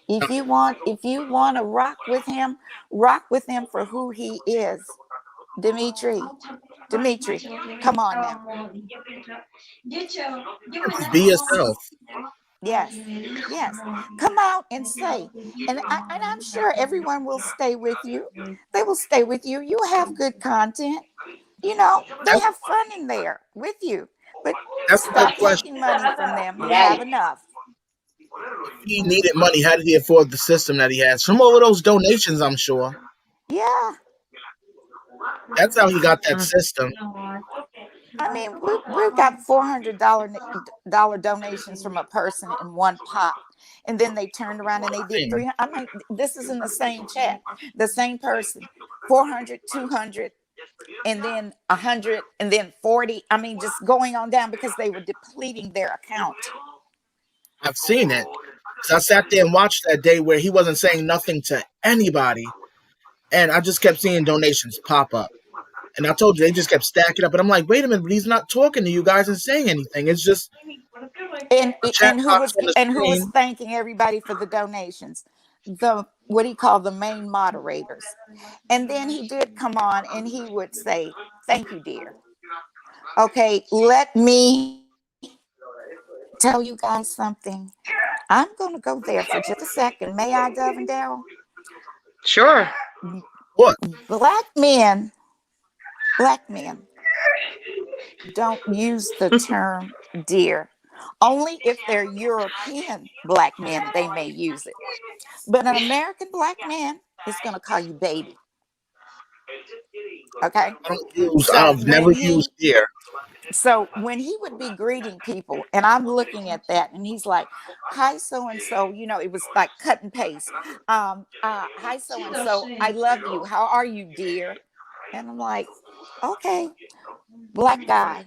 If you want to rock with him for who he is. Dimitri, come on now. Just be yourself. Yes, yes. Come out and say, and I'm sure everyone will stay with you. They will stay with you. You have good content. They That's, have fun in there with you. But that's my stop question. taking money from them. You have enough. If he needed money, how did he afford the system that he has? From all of those donations, I'm sure. Yeah. That's how he got that Mm. system. I mean, we've got $400 donations from a person in one pot, and then they turned around and they did Same. 300. I mean, this is in the same chat, the same person, 400, 200, and then 100, and then 40. I mean, just going on down because they were depleting their account. I've seen it. So I sat there and watched that day where he wasn't saying nothing to anybody, and I just kept seeing donations pop up. And I told you they just kept stacking up, and I'm like, wait a minute, but he's not talking to you guys and saying anything. It's just and a chat and who box was on the and who was screen. thanking everybody for the donations? The what he called the main moderators. And then he did come on and he would say, "Thank you, dear. Okay, let me tell you guys something. I'm going to go there for just a second. May I, Dove and Daryl? Sure. What? Black men, black men don't use the term dear. Only if they're European black men, they may use it. But an American black man is going to call you baby. Okay? I don't use. So I've never when used he deer. So when he would be greeting people, and I'm looking at that, and he's like, "Hi, so and so," it was like cut and paste. Hi, so and so, I love you. How are you, dear? And I'm like, okay, black guy.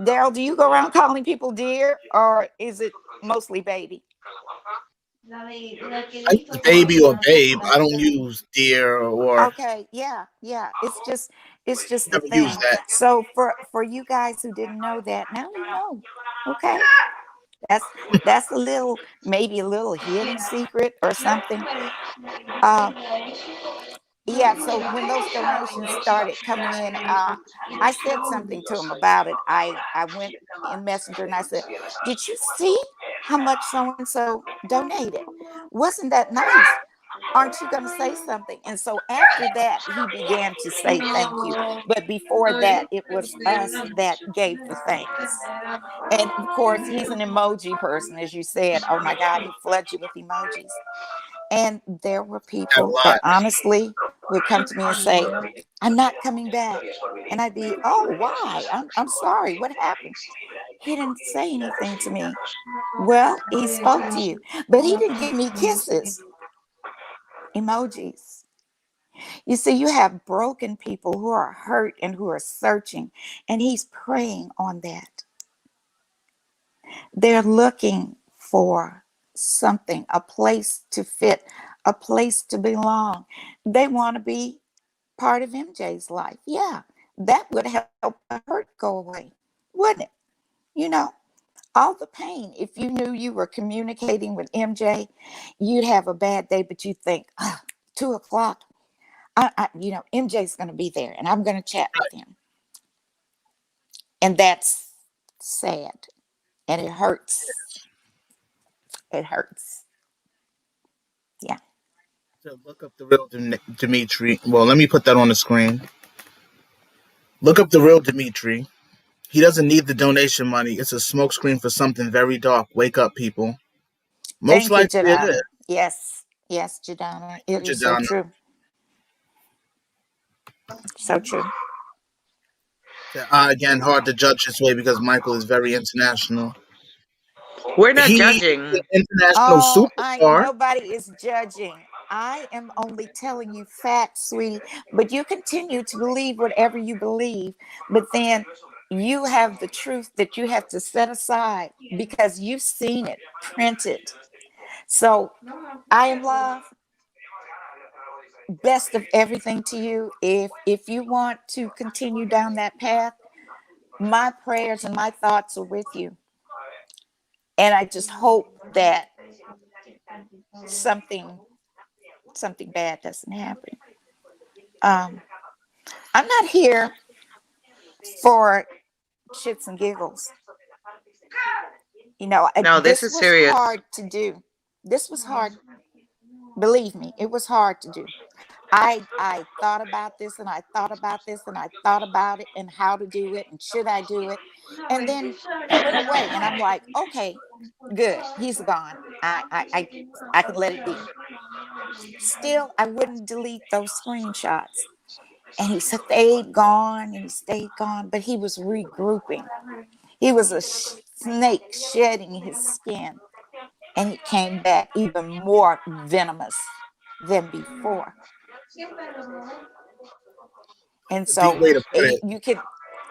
Daryl, do you go around calling people dear, or is it mostly baby? I use baby or babe. I don't use deer or Okay, yeah, yeah. It's just the never use thing. that. So for you guys who didn't know that, now you know. Okay. That's a little, maybe a little hidden secret or something. Um, yeah, so when those donations started coming in, I said something to him about it. I went in Messenger and I said, "Did you see how much so and so donated? Wasn't that nice? Aren't you going to say something?" And so after that, he began to say thank you. But before that, it was us that gave the thanks. And of course, he's an emoji person, as you said. Oh my God, he floods you with emojis. And there were A people that lot. honestly would come to me and say, "I'm not coming back." And I'd be, "Oh, why? I'm sorry. What happened?" "He didn't say anything to me." Well, he spoke to you, but he didn't give me kisses. Emojis. You see, you have broken people who are hurt and who are searching, and he's preying on that. They're looking for something, a place to fit, a place to belong. They want to be part of MJ's life. Yeah, that would help the hurt go away, wouldn't it? You know, all the pain. If you knew you were communicating with MJ, you'd have a bad day, but you think, 2 o'clock, MJ's going to be there and I'm going to chat with him. And that's sad. And it hurts. It hurts. Yeah. So look up the real Dimitri. Well, let me put that on the screen. Look up the real Dimitri. He doesn't need the donation money. It's a smokescreen for something very dark. Wake up, people. Most Thank you, likely it is. Jadana. Yes. Yes, Jadana. It is so Jadana. true. So true. Again, hard to judge this way because Michael is very international. We're not He is an judging. international Oh, I superstar. nobody is judging. I am only telling you facts, sweetie. But you continue to believe whatever you believe. But then you have the truth that you have to set aside because you've seen it printed. So I am love. Best of everything to you. If you want to continue down that path, my prayers and my thoughts are with you. And I just hope that something something bad doesn't happen. Um, I'm not here for shits and giggles. No, this This is was serious. hard to do. This was hard. Believe me, it was hard to do. I thought about this and I thought about this and I thought about it and how to do it and should I do it, and then he went away and I'm like, okay, good, he's gone. I can let it be. Still, I wouldn't delete those screenshots. And he stayed gone and he stayed gone, but he was regrouping. He was a snake shedding his skin, and he came back even more venomous than before. And A deep so way to put it.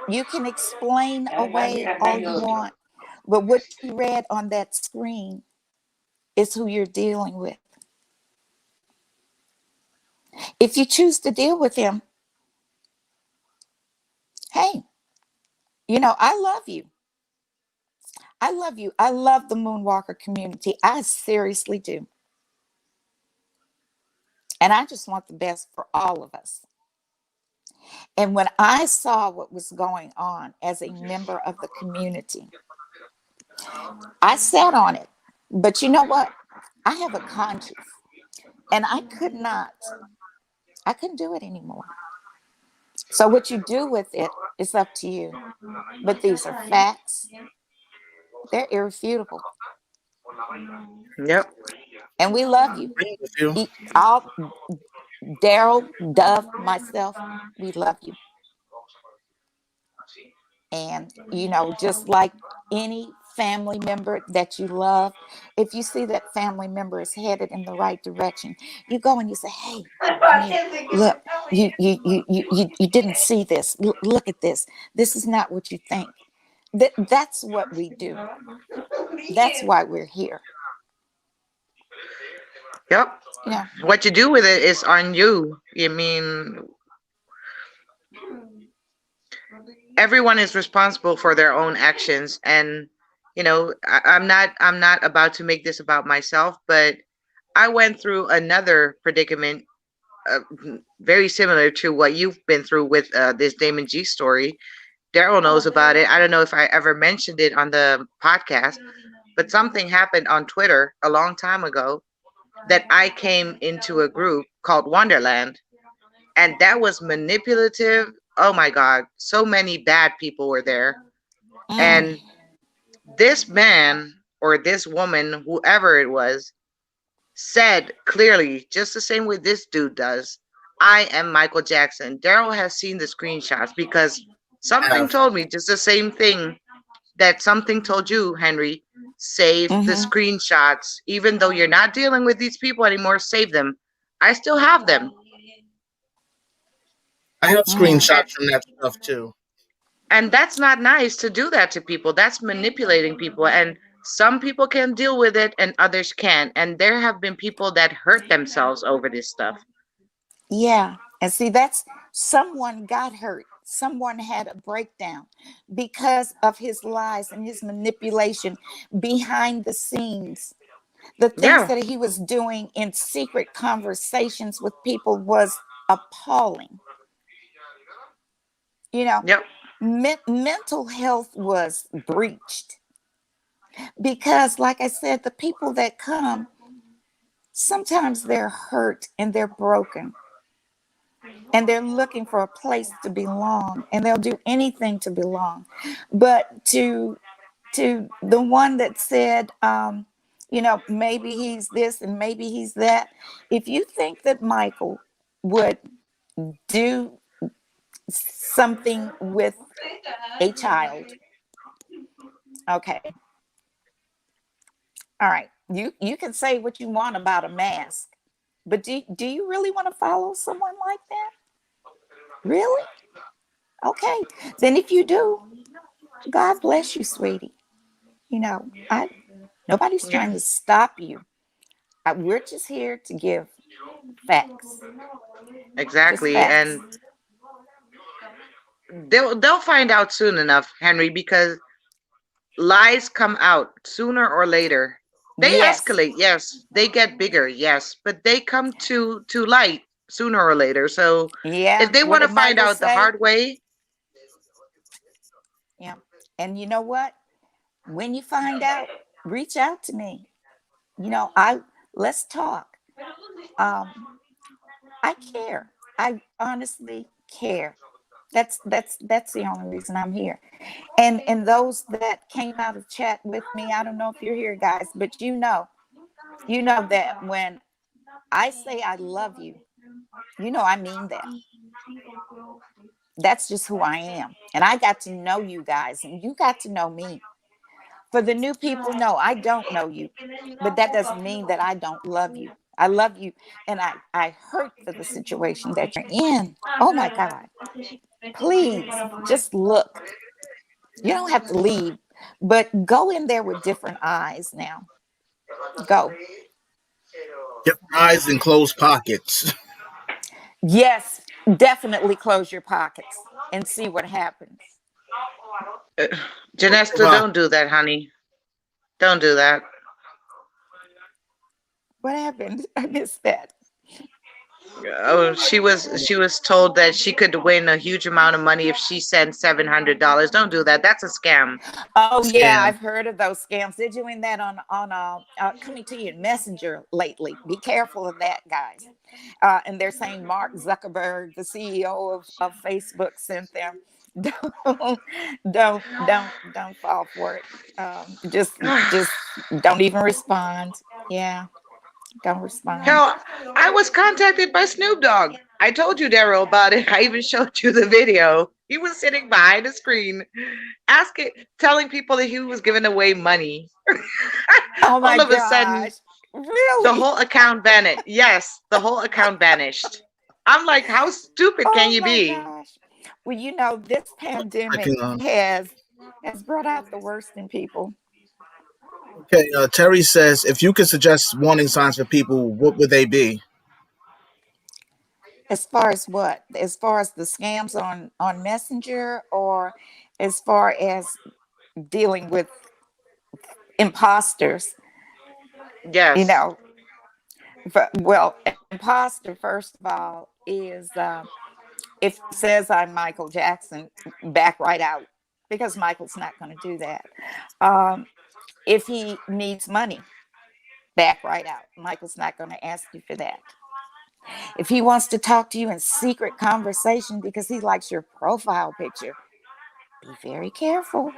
you can explain away all you want, but what you read on that screen is who you're dealing with. If you choose to deal with him, hey, I love you. I love you. I love the Moonwalker community. I seriously do. And I just want the best for all of us. And when I saw what was going on as a member of the community, I sat on it. But you know what? I have a conscience and I couldn't do it anymore. So what you do with it is up to you. But these are facts. They're irrefutable. Yep. And we love you. Agree with you. All Daryl, Dove, myself, we love you. And, just like any family member that you love, if you see that family member is headed in the right direction, you go and you say, "Hey, come here. Look, you didn't see this. Look at this. This is not what you think." That's what we do. That's why we're here. Yep. Yeah. What you do with it is on you. I mean, everyone is responsible for their own actions, and I'm not about to make this about myself, but I went through another predicament very similar to what you've been through with this Damon G story. Daryl knows about it. I don't know if I ever mentioned it on the podcast, but something happened on Twitter a long time ago that I came into a group called Wonderland, and that was manipulative. Oh my God, so many bad people were there. Mm. And this man or this woman, whoever it was, said clearly, just the same way this dude does, I am Michael Jackson. Daryl has seen the screenshots because something Have. told me just the same thing that something told you, Henry. Save the Mm-hmm. screenshots. Even though you're not dealing with these people anymore, save them. I still have them. I have Mm. screenshots from that stuff too. And that's not nice to do that to people. That's manipulating people. And some people can deal with it and others can't. And there have been people that hurt themselves over this stuff. Yeah. And see, that's someone got hurt. Someone had a breakdown because of his lies and his manipulation behind the scenes. The things Yeah. that he was doing in secret conversations with people was appalling. You know, Yep. mental health was breached because, like I said, the people that come, sometimes they're hurt and they're broken and they're looking for a place to belong and they'll do anything to belong. But to the one that said, maybe he's this and maybe he's that, if you think that Michael would do something with a child, okay, all right, you can say what you want about a mask, but do you really want to follow someone like that? Really? Okay, then if you do, God bless you, sweetie. I nobody's Yeah. trying to stop you. We're just here to give facts, just Exactly. facts. And they'll find out soon enough, Henry, because lies come out sooner or later. They Yes, escalate, yes. They get bigger, yes, but they come to light sooner or later. So if yeah. they What want to did find Michael out the say? hard way, Yeah. And you know what? When you find out, reach out to me. I let's talk. Um, I care. I honestly care. That's the only reason I'm here. And those that came out of chat with me, I don't know if you're here, guys, but you know that when I say I love you, I mean that. That's just who I am. And I got to know you guys, and you got to know me. For the new people, no, I don't know you, but that doesn't mean that I don't love you. I love you, and I hurt for the situation that you're in. Oh my God. Please just look. You don't have to leave, but go in there with different eyes now. Go. Different eyes and closed pockets. Yes, definitely close your pockets and see what happens. uh, Janesta, don't do that, honey. Don't do that. What happened? I missed that. Oh, she was told that she could win a huge amount of money if she sent $700. Don't do that. That's a scam. Oh yeah, Scam. I've heard of those scams. They're doing that on coming to you in Messenger lately. Be careful of that, guys. And they're saying Mark Zuckerberg, the CEO of Facebook, sent them. Don't don't fall for it. Just don't even respond. Yeah, don't respond. Hell, I was contacted by Snoop Dogg. I told you, Daryl, about it. I even showed you the video. He was sitting behind the screen, asking, telling people that he was giving away money. Oh my All of a sudden, gosh, the really? whole account vanished. Yes, the whole account vanished. I'm like, how stupid can Oh you my be? gosh. Well, this I pandemic can. has brought out the worst in people. Okay. Terry says, if you could suggest warning signs for people, what would they be? As far as what? As far as the scams on Messenger, or as far as dealing with imposters, you Yes. know. Well, imposter, first of all, is if he says I'm Michael Jackson, back right out, because Michael's not going to do that. Um, if he needs money, back right out. Michael's not going to ask you for that. If he wants to talk to you in secret conversation because he likes your profile picture, be very careful.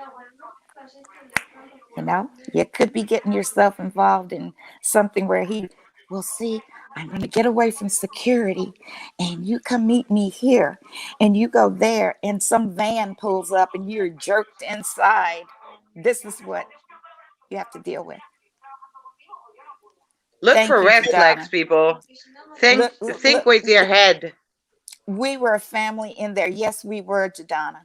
You could be getting yourself involved in something where he will see, I'm going to get away from security and you come meet me here, and you go there and some van pulls up and you're jerked inside. This is what you have to deal with. Look Thank for you, red flags, Jadonna. people. Think Look, think look, with your head. we were a family in there. Yes, we were, Jadonna.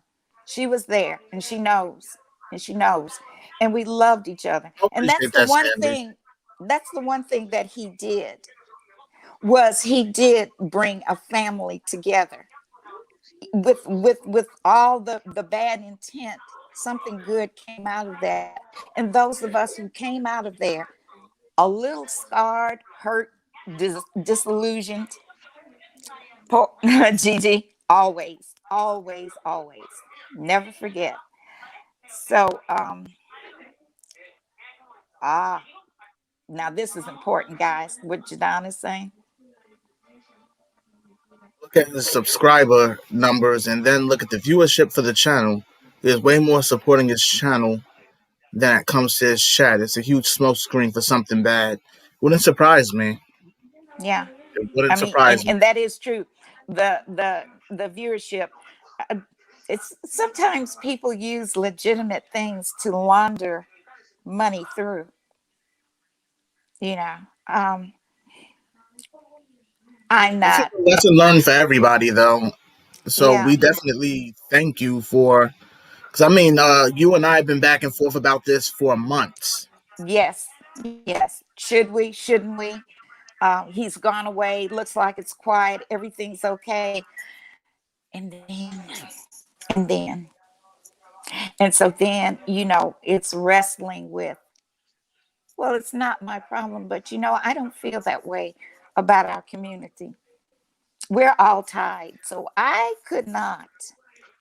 She was there and she knows. And she knows. And we loved each other. I And that's appreciate the that, one Sandy. thing, that's the one thing that he did, was he did bring a family together. With all the bad intent, something good came out of that. And those of us who came out of there a little scarred, hurt, disillusioned, Gigi, always, always, always. Never forget. So, ah, now this is important, guys. What Jadon is saying. Look at the subscriber numbers and then look at the viewership for the channel. There's way more supporting his channel than it comes to his chat. It's a huge smoke screen for something bad. Wouldn't surprise me. Yeah, It I wouldn't mean, surprise me. and that is true. The viewership. Uh, it's sometimes people use legitimate things to launder money through. You know, um, I'm This is not. a lesson learned for everybody, though. So Yeah. we definitely thank you for, because I mean, you and I have been back and forth about this for months. Yes. Yes. Should we? Shouldn't we? He's gone away. Looks like it's quiet. Everything's okay. And and then, and so then, it's wrestling with, well, it's not my problem, but I don't feel that way about our community. We're all tied. So I could not,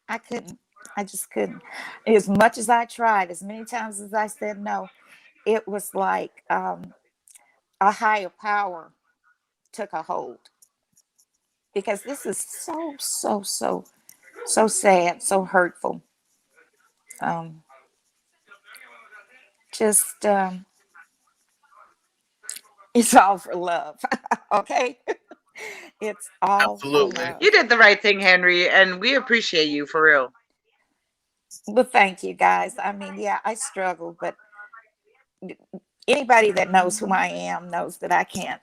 I couldn't, I just couldn't. As much as I tried, as many times as I said no, it was like a higher power took a hold, because this is so, so, so, so sad, so hurtful. Um, just it's all for love. Okay. It's all for Absolutely. love. You did the right thing, Henry, and we appreciate you for real. Well, thank you, guys. I mean, yeah, I struggle, but anybody that knows who I am knows that I can't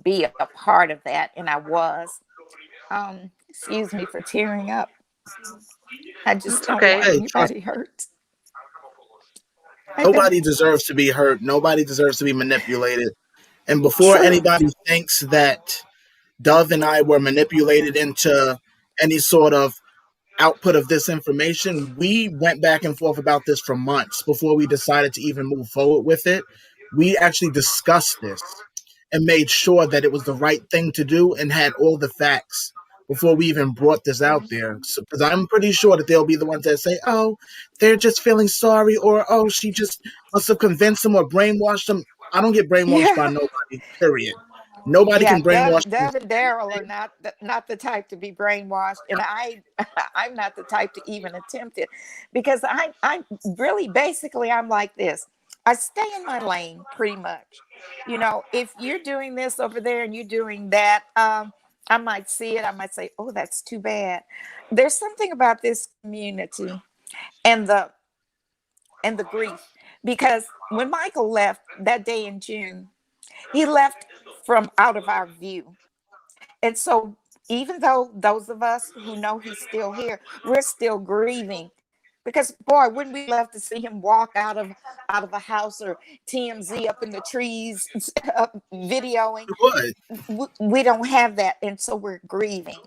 be a part of that, and I was. Excuse me for tearing up. I just It's don't want okay. Hey, trust anybody hurt. I me, don't. nobody deserves to be hurt. Nobody deserves to be manipulated. And before True. anybody thinks that Dove and I were manipulated into any sort of output of this information, we went back and forth about this for months before we decided to even move forward with it. We actually discussed this and made sure that it was the right thing to do and had all the facts before we even brought this out there. Because I'm pretty sure that they'll be the ones that say, oh, they're just feeling sorry, or oh, she just must have convinced them or brainwashed them. I don't get brainwashed by Yeah. nobody, period. Nobody Yeah, can brainwash me. Deb and Daryl are not the type to be brainwashed, and I'm not the type to even attempt it, because I really, basically, I'm like this. I stay in my lane pretty much. If you're doing this over there and you're doing that, I might see it. I might say, "Oh, that's too bad." There's something about this community and the grief, because when Michael left that day in June, he left from out of our view. And so, even though those of us who know he's still here, we're still grieving, because boy, wouldn't we love to see him walk out of a house, or TMZ up in the trees videoing. What? We don't have that, and so we're grieving.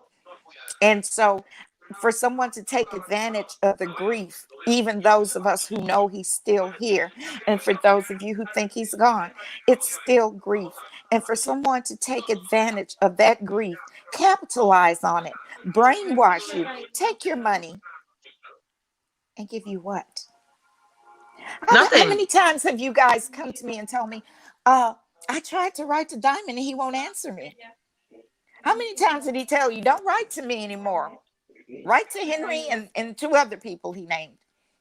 And so for someone to take advantage of the grief, even those of us who know he's still here, and for those of you who think he's gone, it's still grief. And for someone to take advantage of that grief, capitalize on it, brainwash you, take your money, and give you what? How Nothing. many times have you guys come to me and tell me, I tried to write to Deiman and he won't answer me? How many times did he tell you, don't write to me anymore? Write to Henry and two other people he named.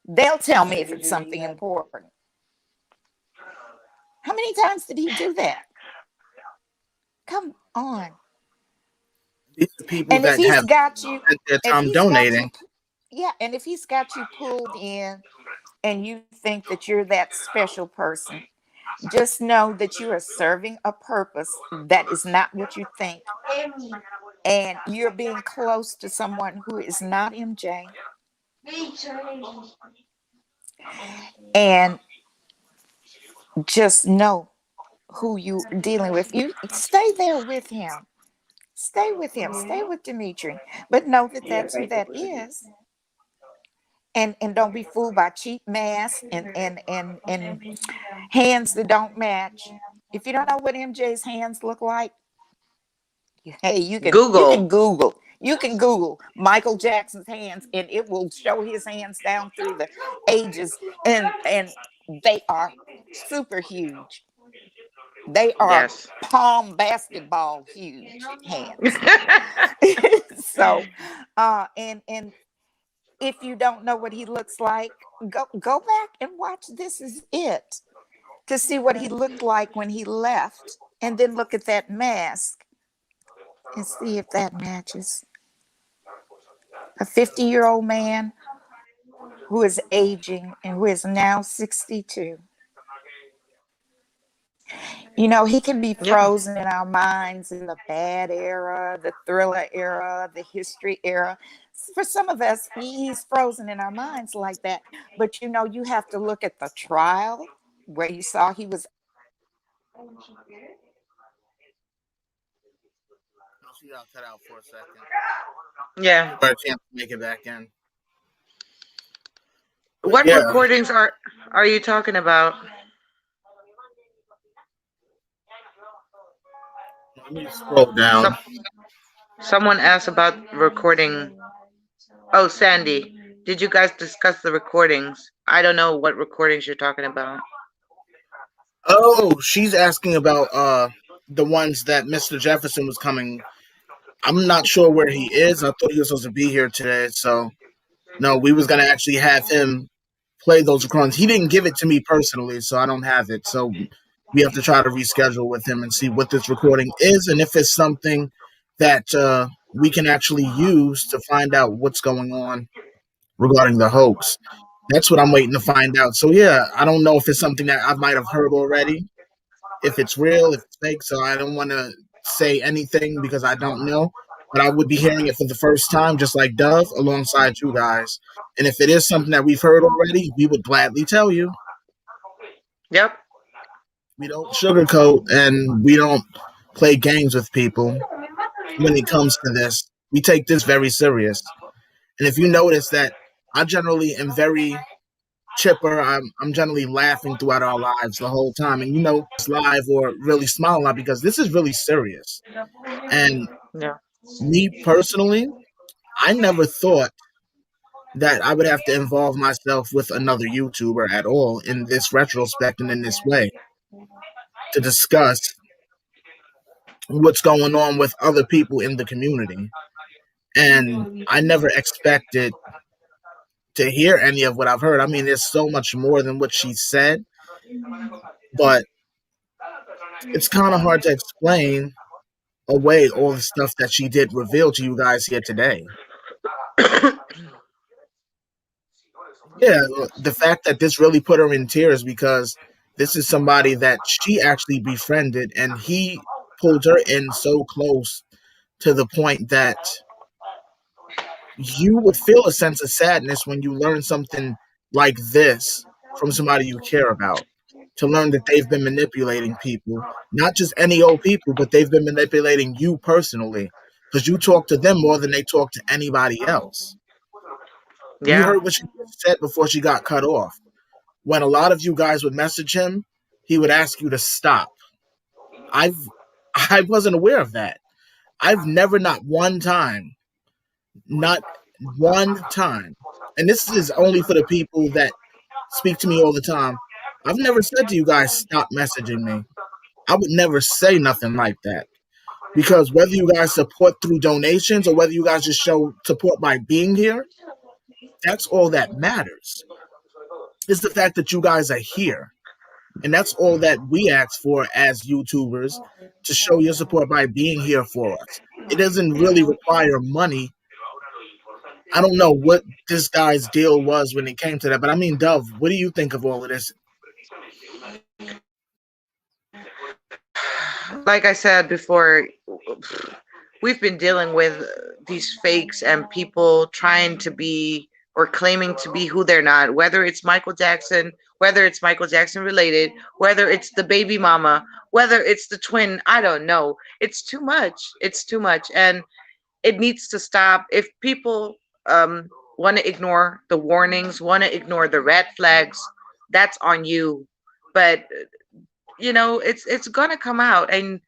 They'll tell me if it's something important. How many times did he do that? Come on. These are people And if that he's have got you, spent their if time he's got donating. you, yeah, and if he's got you pulled in and you think that you're that special person, just know that you are serving a purpose that is not what you think. And you're being close to someone who is not MJ. And just know who you're dealing with. You stay there with him. Stay with him. Stay with Dimitri. But know that that's who that is. And don't be fooled by cheap masks and hands that don't match. If you don't know what MJ's hands look like, hey, you can Google. Google. You can Google Michael Jackson's hands, and it will show his hands down through the ages, and they are super huge. They are Yes. palm basketball huge hands. So, and if you don't know what he looks like, go back and watch This Is It to see what he looked like when he left, and then look at that mask and see if that matches. A 50-year-old man who is aging and who is now 62. You know, he can be Yeah. frozen in our minds in the bad era, the thriller era, the history era. For some of us, he's frozen in our minds like that. But you know, you have to look at the trial where you saw he was. She got cut out for a second. Yeah. But I can't make it back in. But What yeah, recordings are you talking about? let me scroll down. Some someone asked about recording. Oh, Sandy, did you guys discuss the recordings? I don't know what recordings you're talking about. Oh, she's asking about the ones that Mr. Jefferson was coming. I'm not sure where he is. I thought he was supposed to be here today. So no, we was gonna actually have him play those recordings. He didn't give it to me personally, so I don't have it. So we have to try to reschedule with him and see what this recording is and if it's something that we can actually use to find out what's going on regarding the hoax. That's what I'm waiting to find out. So yeah, I don't know if it's something that I might have heard already, if it's real, if it's fake. So I don't want to say anything because I don't know. But I would be hearing it for the first time, just like Dove, alongside you guys. And if it is something that we've heard already, we would gladly tell you. Yep. We don't sugarcoat and we don't play games with people when it comes to this. We take this very serious. And if you notice that I generally am very chipper, I'm generally laughing throughout our lives the whole time. And you know, it's live or really smile a lot because this is really serious. And Yeah. me personally, I never thought that I would have to involve myself with another YouTuber at all in this retrospect and in this way to discuss what's going on with other people in the community. And I never expected to hear any of what I've heard. I mean, there's so much more than what she said, but it's kind of hard to explain away all the stuff that she did reveal to you guys here today. Yeah, the fact that this really put her in tears because this is somebody that she actually befriended and he pulled her in so close to the point that you would feel a sense of sadness when you learn something like this from somebody you care about. To learn that they've been manipulating people, not just any old people, but they've been manipulating you personally because you talk to them more than they talk to anybody else. You Yeah. heard what she said before she got cut off. When a lot of you guys would message him, he would ask you to stop. I've I wasn't aware of that. I've never, not one time, and this is only for the people that speak to me all the time. I've never said to you guys, stop messaging me. I would never say nothing like that. Because whether you guys support through donations or whether you guys just show support by being here, that's all that matters. It's the fact that you guys are here. And that's all that we ask for as YouTubers, to show your support by being here for us. It doesn't really require money. I don't know what this guy's deal was when it came to that, but I mean, Dove, what do you think of all of this? Like I said before, we've been dealing with these fakes and people trying to be or claiming to be who they're not, whether it's Michael Jackson, whether it's Michael Jackson related, whether it's the baby mama, whether it's the twin. I don't know. It's too much. It's too much. And it needs to stop. If people want to ignore the warnings, want to ignore the red flags, that's on you. But it's gonna come out. And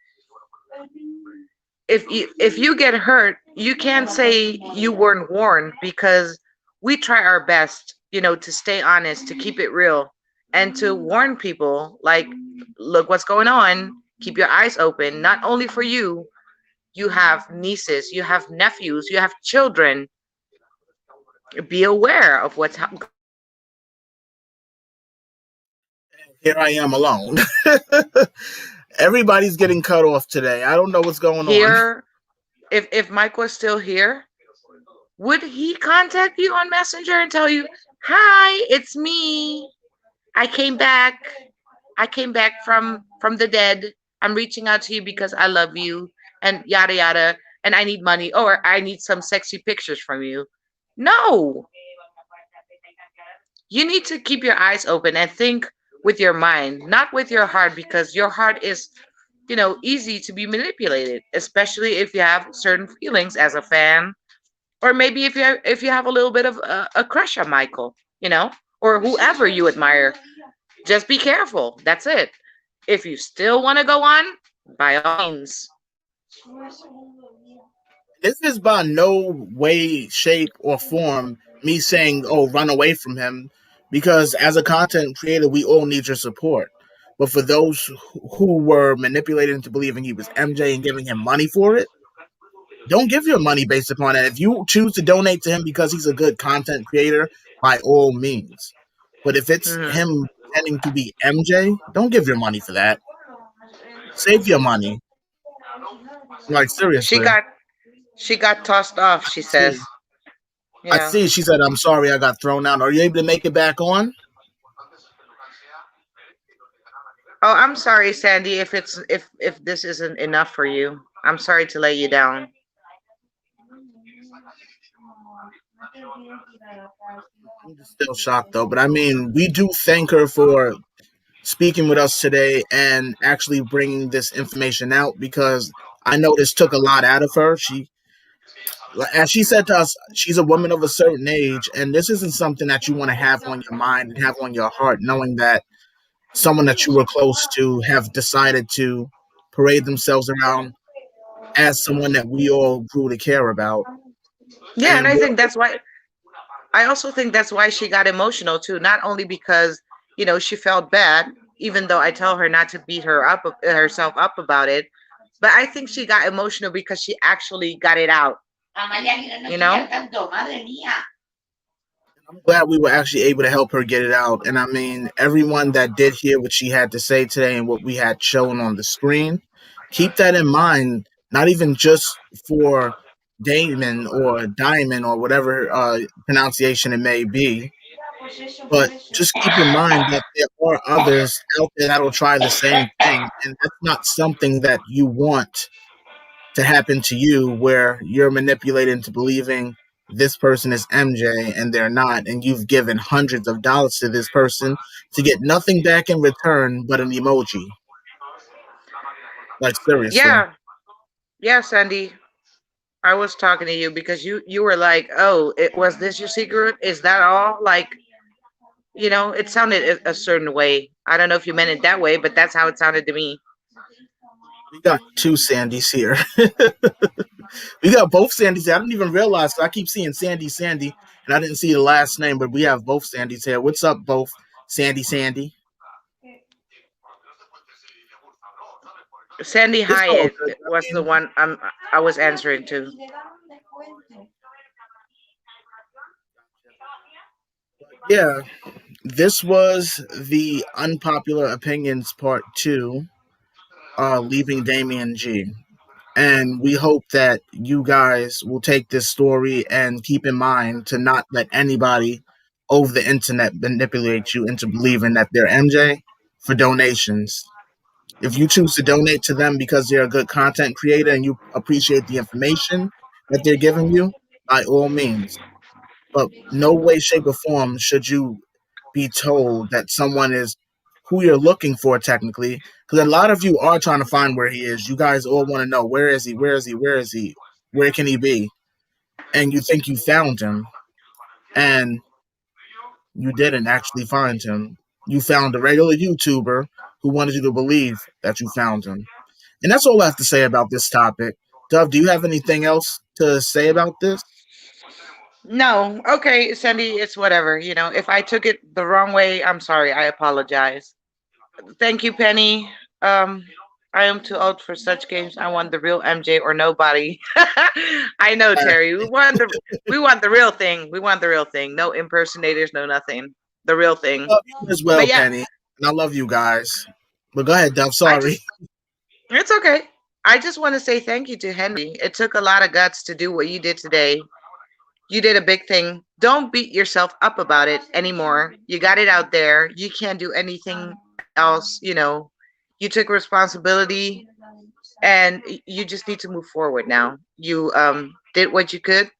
if you get hurt, you can't say you weren't warned, because we try our best, to stay honest, to keep it real, and to warn people like, look what's going on. Keep your eyes open. Not only for you, you have nieces, you have nephews, you have children. Be aware of what's Here I am alone. Everybody's getting cut off today. I don't know what's going on. here. If Mike was still here, would he contact you on Messenger and tell you, "Hi, it's me. I came back. I came back from the dead. I'm reaching out to you because I love you and yada yada, and I need money, or I need some sexy pictures from you." No. You need to keep your eyes open and think with your mind, not with your heart, because your heart is, easy to be manipulated, especially if you have certain feelings as a fan, or maybe if you have a little bit of a crush on Michael, or whoever you admire. Just be careful. That's it. If you still want to go on, by all means. This is by no way, shape, or form me saying, oh, run away from him, because as a content creator, we all need your support. But for those who were manipulated into believing he was MJ and giving him money for it, don't give your money based upon that. If you choose to donate to him because he's a good content creator, by all means. But if it's Mhm. him pretending to be MJ, don't give your money for that. Save your money. Like, She seriously. got she got tossed off, she says. See, I Yeah. see. She said, I'm sorry I got thrown out. Are you able to make it back on? Oh, I'm sorry, Sandy, if this isn't enough for you. I'm sorry to let you down. I'm just still shocked, though. But I mean, we do thank her for speaking with us today and actually bringing this information out, because I know this took a lot out of her. As she said to us, she's a woman of a certain age, and this isn't something that you want to have on your mind and have on your heart, knowing that someone that you were close to have decided to parade themselves around as someone that we all grew to care about. Yeah, and And I also think that's why she got emotional too. Not only because, she felt bad, even though I tell her not to beat herself up about it, but I think she got emotional because she actually got it out. You know? I'm glad we were actually able to help her get it out. And I mean, everyone that did hear what she had to say today and what we had shown on the screen, keep that in mind, not even just for Damon or Diamond or whatever pronunciation it may be, but just keep in mind that there are others out there that will try the same thing. And that's not something that you want to happen to you, where you're manipulated into believing this person is MJ and they're not, and you've given hundreds of dollars to this person to get nothing back in return but an emoji. Like, seriously. Yeah. Yeah, Sandy. I was talking to you because you were like, "Oh, it was this your secret? Is that all?" Like, it sounded a certain way. I don't know if you meant it that way, but that's how it sounded to me. We got two Sandys here. We got both Sandys here. I didn't even realize 'cause I keep seeing Sandy, and I didn't see the last name, but we have both Sandys here. What's up, both Sandy? Sandy It's all Hyatt good. was the one I was answering to. Yeah, this was the unpopular opinions part two, leaving Damian G. And we hope that you guys will take this story and keep in mind to not let anybody over the internet manipulate you into believing that they're MJ for donations. If you choose to donate to them because they're a good content creator and you appreciate the information that they're giving you, by all means. But no way, shape, or form should you be told that someone is who you're looking for technically, because a lot of you are trying to find where he is. You guys all want to know, where is he, where can he be, and you think you found him, and you didn't actually find him. You found a regular YouTuber who wanted you to believe that you found him. And that's all I have to say about this topic. Dove, do you have anything else to say about this? No, okay, Sandy, it's whatever. If I took it the wrong way, I'm sorry. I apologize. Thank you, Penny. Um, I am too old for such games. I want the real MJ or nobody. I know, Terry. We want the real thing. We want the real thing. No impersonators, no nothing. The real thing. Love you as well, But yeah, Penny. And I love you guys. But go ahead, Dove. I Sorry. just it's okay. I just want to say thank you to Henry. It took a lot of guts to do what you did today. You did a big thing. Don't beat yourself up about it anymore. You got it out there. You can't do anything else. You took responsibility and you just need to move forward now. You did what you could.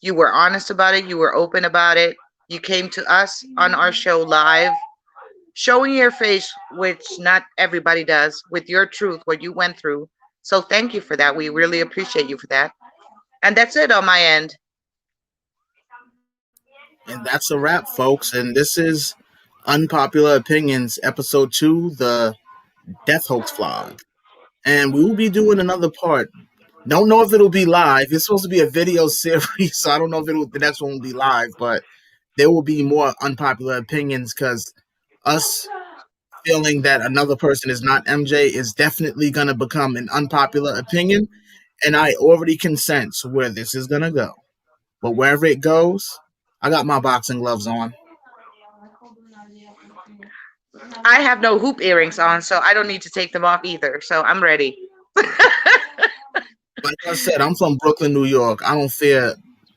You were honest about it. You were open about it. You came to us on our show live, showing your face, which not everybody does, with your truth, what you went through. So thank you for that. We really appreciate you for that. And that's it on my end. And that's a wrap, folks. And this is Unpopular Opinions, Episode 2, the Death Hoax Vlog. And we will be doing another part. Don't know if it'll be live. It's supposed to be a video series, so I don't know if the next one will be live, but there will be more unpopular opinions because us feeling that another person is not MJ is definitely going to become an unpopular opinion. And I already can sense where this is going to go. But wherever it goes, I got my boxing gloves on. I have no hoop earrings on, so I don't need to take them off either. So I'm ready. Like I said, I'm from Brooklyn, New York. I don't fear.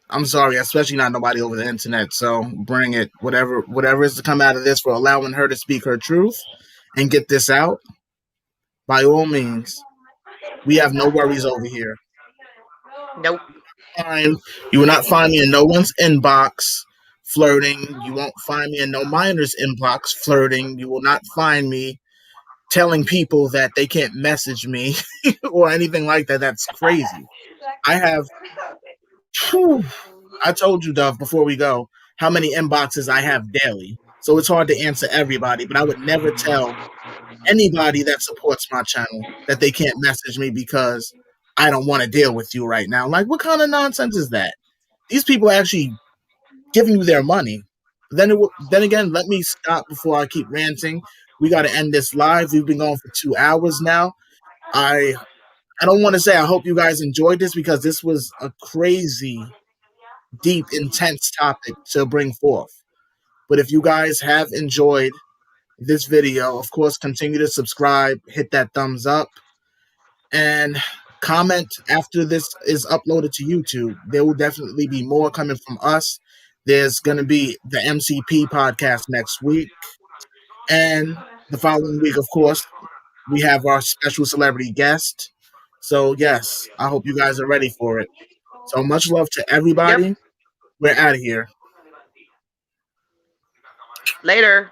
I'm sorry, especially not nobody over the internet. So bring it. Whatever is to come out of this for allowing her to speak her truth and get this out. By all means, we have no worries over here. Nope. You will not find me in no one's inbox flirting. You won't find me in no minor's inbox flirting. You will not find me telling people that they can't message me or anything like that. That's crazy. I have, whew, I told you, Dove, before we go, how many inboxes I have daily. So it's hard to answer everybody, but I would never tell anybody that supports my channel that they can't message me because I don't want to deal with you right now. Like, what kind of nonsense is that? These people are actually giving you their money. Then again, let me stop before I keep ranting. We got to end this live. We've been going for 2 hours now. I I don't want to say I hope you guys enjoyed this because this was a crazy, deep, intense topic to bring forth. But if you guys have enjoyed this video, of course, continue to subscribe, hit that thumbs up, and comment after this is uploaded to YouTube. There will definitely be more coming from us. There's going to be the MCP podcast next week. And the following week, of course, we have our special celebrity guest. So, yes, I hope you guys are ready for it. So, much love to Yep. everybody. We're out of here. Later.